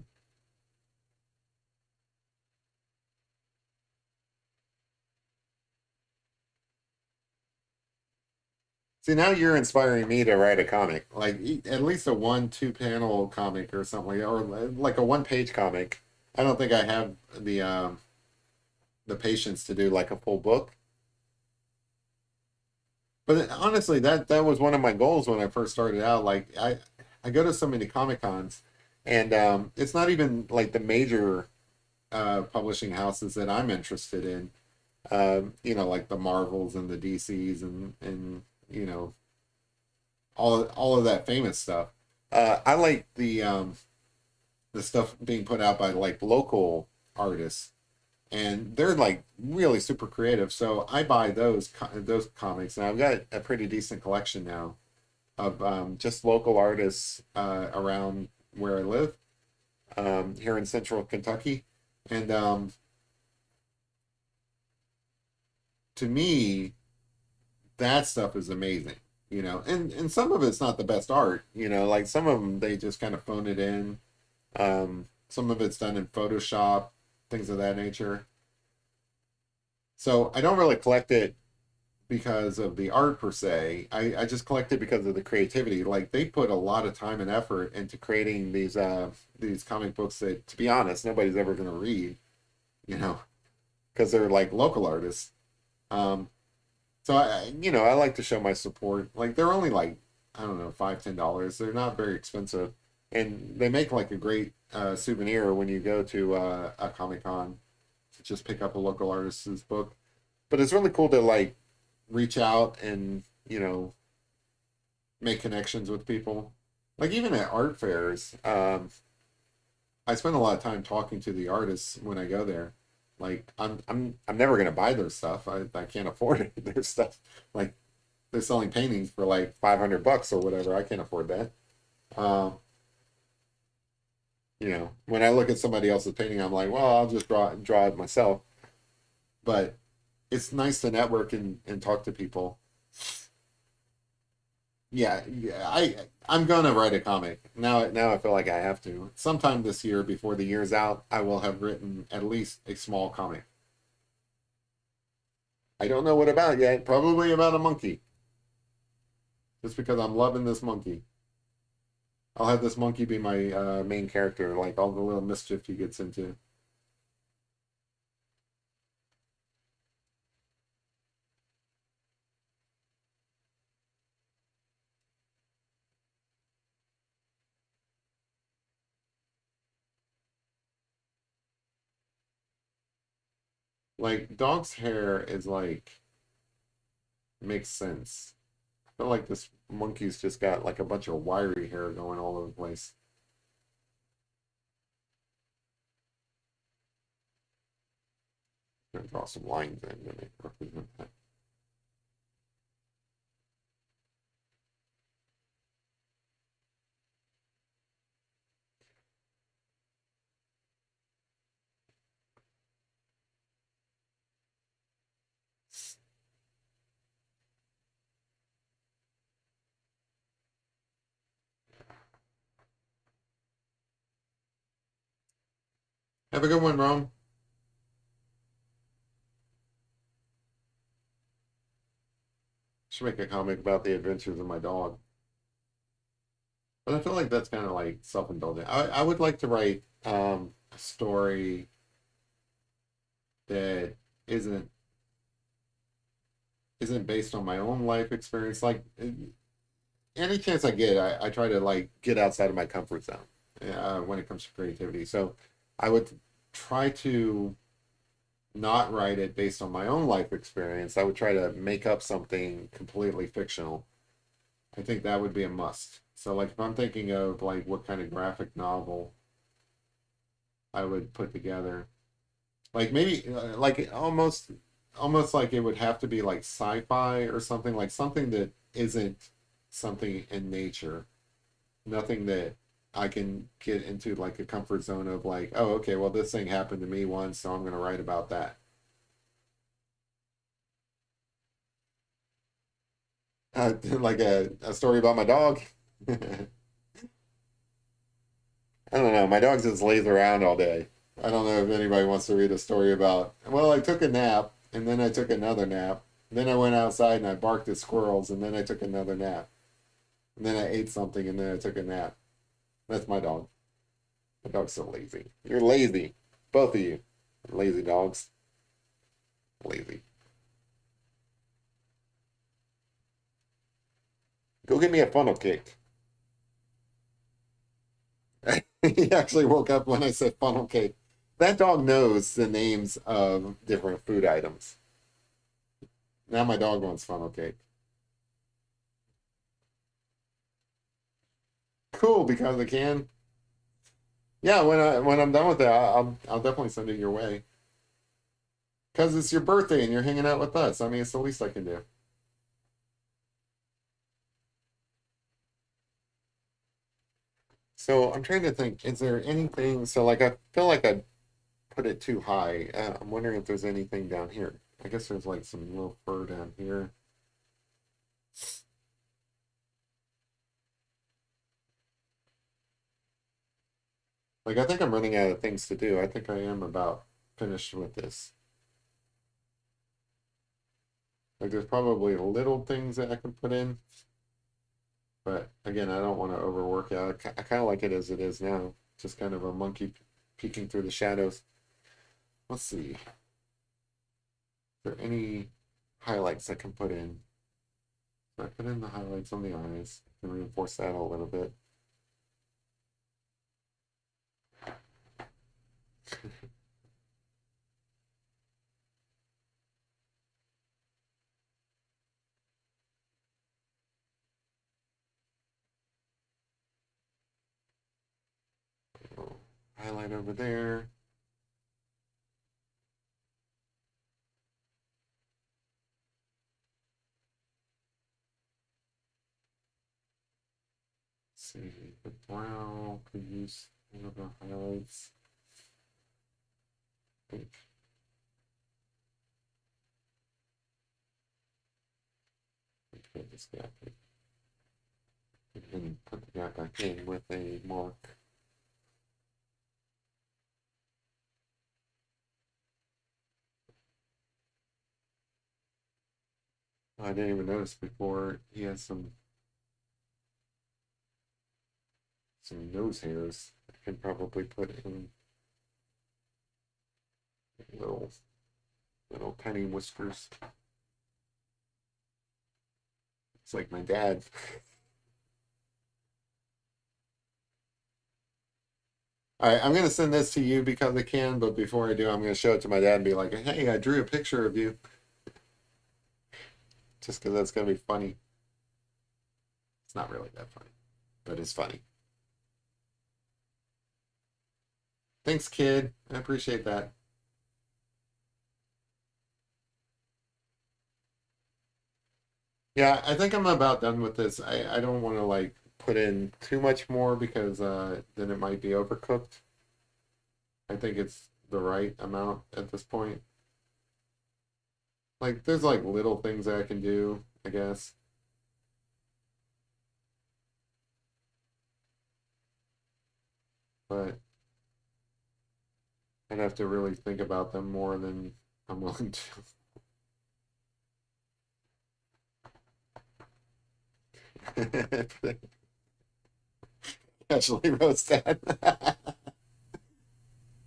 See, now you're inspiring me to write a comic, like at least a one, two panel comic or something, or like a one page comic. I don't think I have the patience to do like a full book. But honestly, that was one of my goals when I first started out. Like I go to so many Comic Cons, and it's not even like the major publishing houses that I'm interested in. Like the Marvels and the DCs and all of that famous stuff. I like the stuff being put out by like local artists, and they're like really super creative. So I buy those comics, and I've got a pretty decent collection now of just local artists around where I live here in Central Kentucky, and to me, that stuff is amazing. And some of it's not the best art. Like some of them they just kind of phone it in. Some of it's done in Photoshop, things of that nature. So I don't really collect it because of the art per se. I just collect it because of the creativity. Like they put a lot of time and effort into creating these comic books that, to be honest, nobody's ever going to read. You know, because they're like local artists. Um, so I like to show my support. Like they're only like I don't know $5-10. They're not very expensive, and they make like a great souvenir when you go to a Comic Con to just pick up a local artist's book. But it's really cool to like reach out and make connections with people. Like even at art fairs, I spend a lot of time talking to the artists when I go there. Like I'm never gonna buy their stuff. I can't afford it. Their stuff like they're selling paintings for like $500 or whatever. I can't afford that. Um, when I look at somebody else's painting, I'm like, well, I'll just draw it myself. But it's nice to network and talk to people. Yeah, I'm gonna write a comic now. Now I feel like I have to. Sometime this year, before the year's out, I will have written at least a small comic. I don't know what about yet. Probably about a monkey, just because I'm loving this monkey. I'll have this monkey be my main character, like all the little mischief he gets into. Like dog's hair is like makes sense. I feel like this monkey's just got like a bunch of wiry hair going all over the place. I'm gonna draw some lines in to represent that. Have a good one, Ron. Should make a comic about the adventures of my dog. But I feel like that's kind of like self-indulgent. I would like to write a story that isn't isn't based on my own life experience. Like any chance I get, I try to like get outside of my comfort zone when it comes to creativity. So I would try to not write it based on my own life experience. I would try to make up something completely fictional. I think that would be a must. So like if I'm thinking of like what kind of graphic novel I would put together, like maybe like almost like it would have to be like sci-fi or something, like something that isn't something in nature, nothing that I can get into like a comfort zone of like, oh, okay, well this thing happened to me once, so I'm going to write about that. Like a story about my dog. I don't know. My dog just lays around all day. I don't know if anybody wants to read a story about, well, I took a nap and then I took another nap. Then I went outside and I barked at squirrels and then I took another nap. And then I ate something and then I took a nap. That's my dog. My dog's so lazy. You're lazy. Both of you. Lazy dogs. Lazy. Go get me a funnel cake. He actually woke up when I said funnel cake. That dog knows the names of different food items. Now my dog wants funnel cake. Cool, because I can. Yeah, when I'm done with that, I'll definitely send it your way. Because it's your birthday and you're hanging out with us. I mean, it's the least I can do. So I'm trying to think, is there anything? So like I feel like I put it too high. I'm wondering if there's anything down here. I guess there's like some little fur down here. Like I think I'm running out of things to do. I think I am about finished with this. Like there's probably little things that I can put in, but again, I don't want to overwork it. I kind of like it as it is now. Just kind of a monkey peeking through the shadows. Let's see. Is there any highlights I can put in? So I put in the highlights on the eyes and reinforce that a little bit. Highlight over there. see. The brow could use one of the highlights. I think. Put this gap in. And put the gap back in with a mark. I didn't even notice before he has some nose hairs. I can probably put in little tiny whiskers. It's like my dad. All right, I'm gonna send this to you because I can, but before I do, I'm gonna show it to my dad and be like, "Hey, I drew a picture of you," just because that's gonna be funny. It's not really that funny, but it's funny. Thanks, kid. I appreciate that. Yeah, I think I'm about done with this. I don't want to like put in too much more because then it might be overcooked. I think it's the right amount at this point. Like there's like little things that I can do, I guess. But I'd have to really think about them more than I'm willing to. Actually roast that.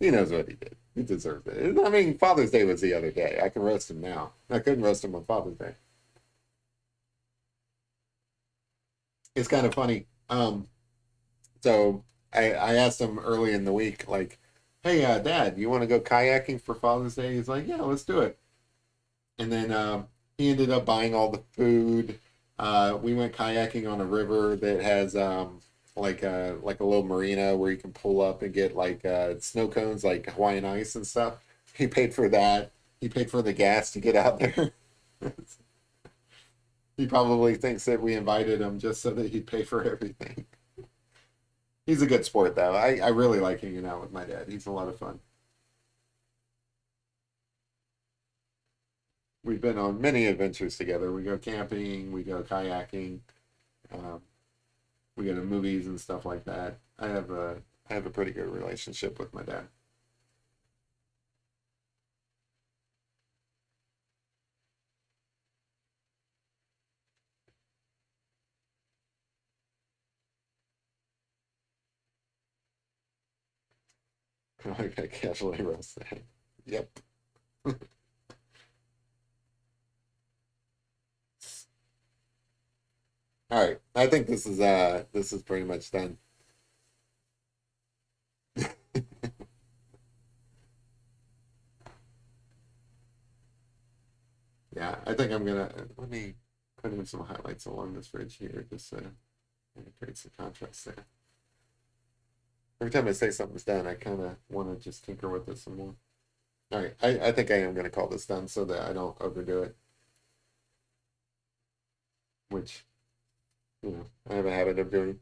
He knows what he did. He deserves it. I mean, Father's Day was the other day. I can roast him now. I couldn't roast him on Father's Day. It's kind of funny. So I asked him early in the week, like, "Hey, Dad, you want to go kayaking for Father's Day?" He's like, "Yeah, let's do it." And then he ended up buying all the food. We went kayaking on a river that has like a little marina where you can pull up and get like snow cones, like Hawaiian ice and stuff. He paid for that. He paid for the gas to get out there. He probably thinks that we invited him just so that he'd pay for everything. He's a good sport, though. I really like hanging out with my dad. He's a lot of fun. We've been on many adventures together. We go camping, we go kayaking, um, we go to movies and stuff like that. I have a pretty good relationship with my dad. Like I casually roast that. Yep. All right. I think this is pretty much done. Yeah, I think I'm gonna let me put in some highlights along this ridge here, just to create some contrast there. Every time I say something's done, I kind of want to just tinker with it some more. All right, I think I am going to call this done so that I don't overdo it, which, I have a habit of doing.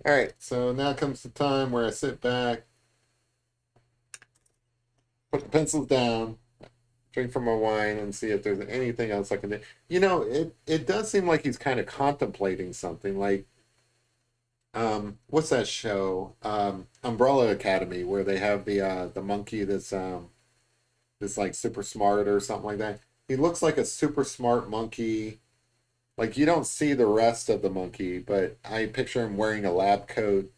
All right, so now comes the time where I sit back, put the pencils down, drink from my wine, and see if there's anything else I can do. It does seem like he's kind of contemplating something. Like, what's that show? Umbrella Academy, where they have the monkey that's like super smart or something like that. He looks like a super smart monkey. Like you don't see the rest of the monkey, but I picture him wearing a lab coat,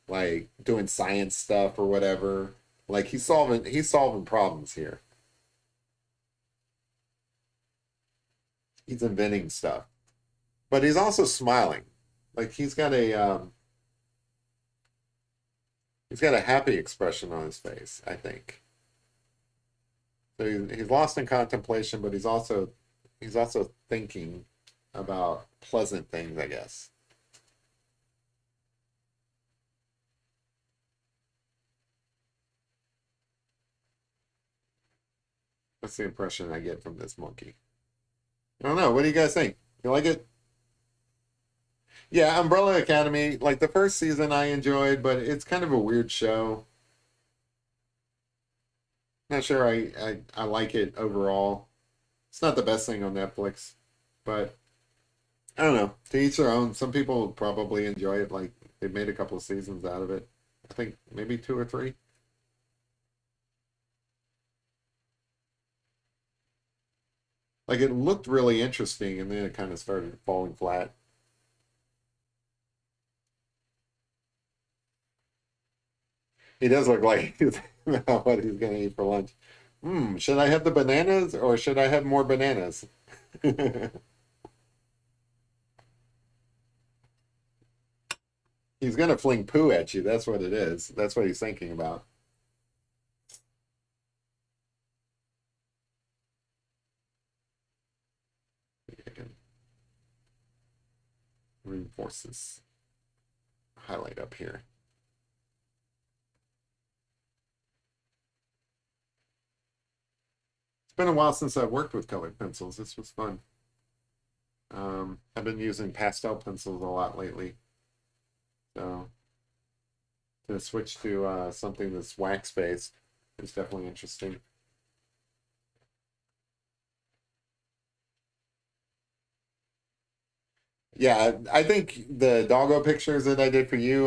like doing science stuff or whatever. Like he's solving problems here. He's inventing stuff. But he's also smiling. Like he's got a happy expression on his face, I think. So he's lost in contemplation, but he's also thinking about pleasant things, I guess. That's the impression I get from this monkey. I don't know. What do you guys think? You like it? Yeah, Umbrella Academy, like the first season I enjoyed, but it's kind of a weird show. Not sure I like it overall. It's not the best thing on Netflix, but I don't know. To each their own. Some people probably enjoy it. Like they made a couple of seasons out of it. I think maybe two or three. Like it looked really interesting, and then it kind of started falling flat. He does look like he's what he's gonna eat for lunch. Hmm, should I have the bananas or should I have more bananas? He's gonna fling poo at you. That's what it is. That's what he's thinking about. I can reinforce this highlight up here. It's been a while since I've worked with colored pencils. This was fun. I've been using pastel pencils a lot lately. So to switch to something that's wax based is definitely interesting. Yeah, I think the doggo pictures that I did for you,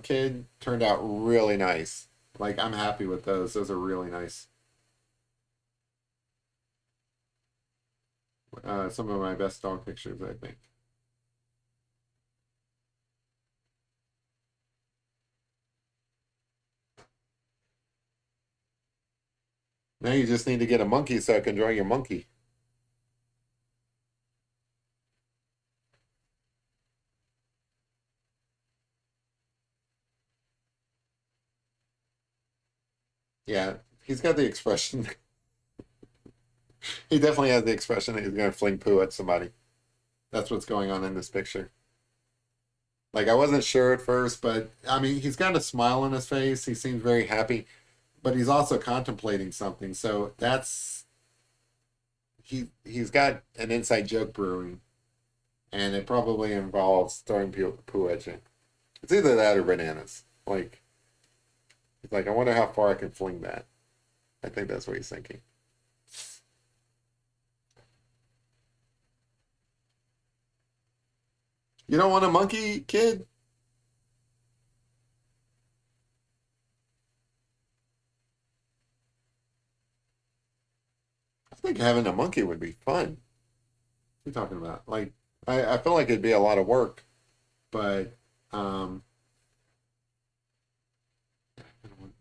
kid, turned out really nice. Like I'm happy with those. Those are really nice. Some of my best dog pictures, I think. Now you just need to get a monkey so I can draw your monkey. Yeah, he's got the expression. He definitely has the expression that he's going to fling poo at somebody. That's what's going on in this picture. Like I wasn't sure at first, but I mean, he's got a smile on his face. He seems very happy, but he's also contemplating something. So that's he's got an inside joke brewing, and it probably involves throwing poo at you. It's either that or bananas. Like he's like, I wonder how far I can fling that. I think that's what he's thinking. You don't want a monkey, kid? I think having a monkey would be fun. What are you talking about? Like, I feel like it'd be a lot of work, but um, I don't want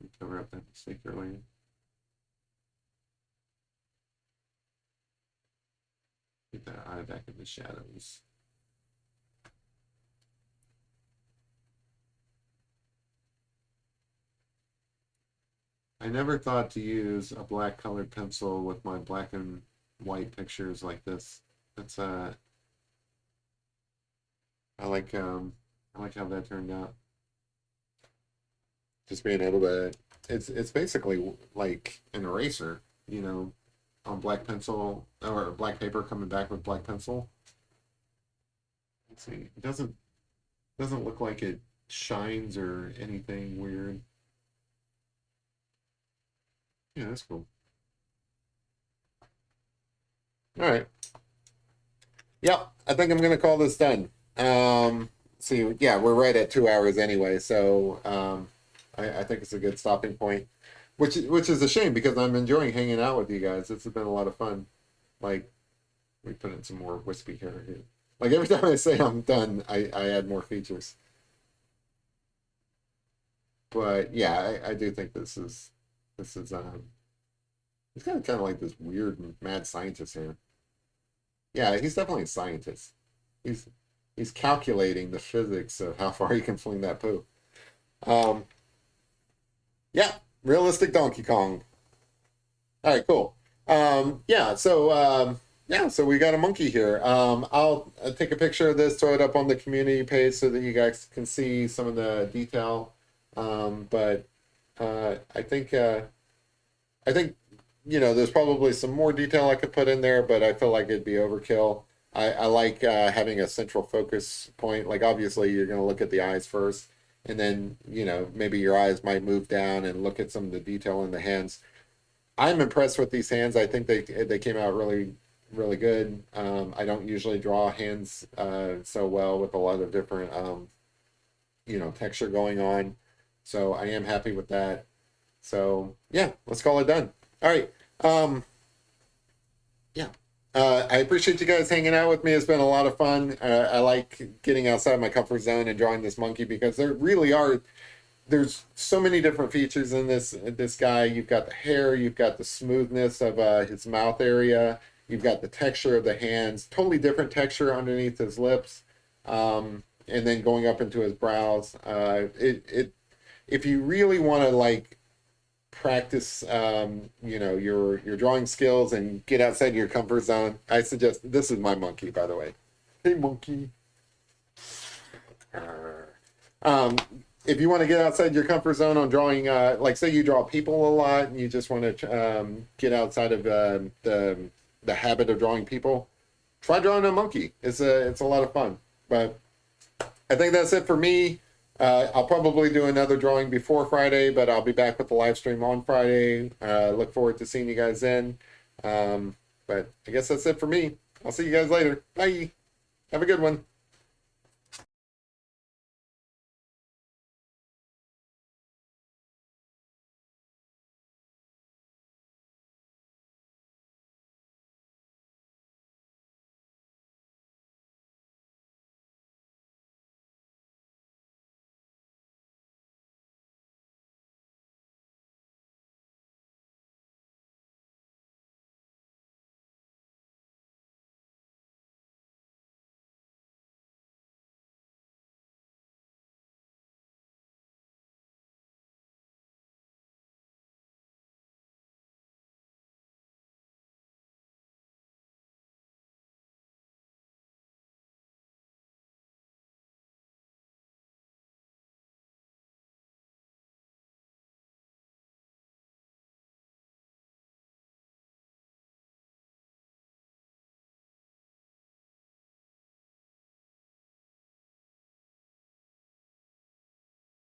to cover up that mistake earlier. Get that eye back in the shadows. I never thought to use a black colored pencil with my black and white pictures like this. That's I like how that turned out. Just being able to it's basically like an eraser, you know, on black pencil or black paper coming back with black pencil. Let's see. It doesn't look like it shines or anything weird. Yeah, that's cool. All right. Yep, I think I'm gonna call this done. See, yeah, we're right at 2 hours anyway, so I think it's a good stopping point. Which is a shame because I'm enjoying hanging out with you guys. It's been a lot of fun. Like we put in some more wispy hair here. Like every time I say I'm done, I add more features. But yeah, I do think this is he's kind of like this weird mad scientist here. Yeah, he's definitely a scientist. He's he's calculating the physics of how far he can fling that poo. Um, yeah, realistic Donkey Kong. All right, cool. So we got a monkey here. I'll take a picture of this, throw it up on the community page so that you guys can see some of the detail. But I think there's probably some more detail I could put in there, but I feel like it'd be overkill. I like having a central focus point. Like obviously you're going to look at the eyes first, and then maybe your eyes might move down and look at some of the detail in the hands. I'm impressed with these hands. I think they came out really really good. I don't usually draw hands so well with a lot of different texture going on, so I am happy with that. So yeah, let's call it done. All right. Yeah. I appreciate you guys hanging out with me. It's been a lot of fun. I like getting outside my comfort zone and drawing this monkey because there really are. There's so many different features in this guy. You've got the hair, you've got the smoothness of his mouth area, you've got the texture of the hands, totally different texture underneath his lips, and then going up into his brows. If you really want to like practice your drawing skills and get outside your comfort zone, I suggest this is my monkey, by the way. Hey monkey. um if you want to get outside your comfort zone on drawing, like say you draw people a lot and you just want to get outside of the habit of drawing people, try drawing a monkey. It's a lot of fun. But I think that's it for me. I'll probably do another drawing before Friday, but I'll be back with the live stream on Friday. Look forward to seeing you guys then. But I guess that's it for me. I'll see you guys later. Bye. Have a good one.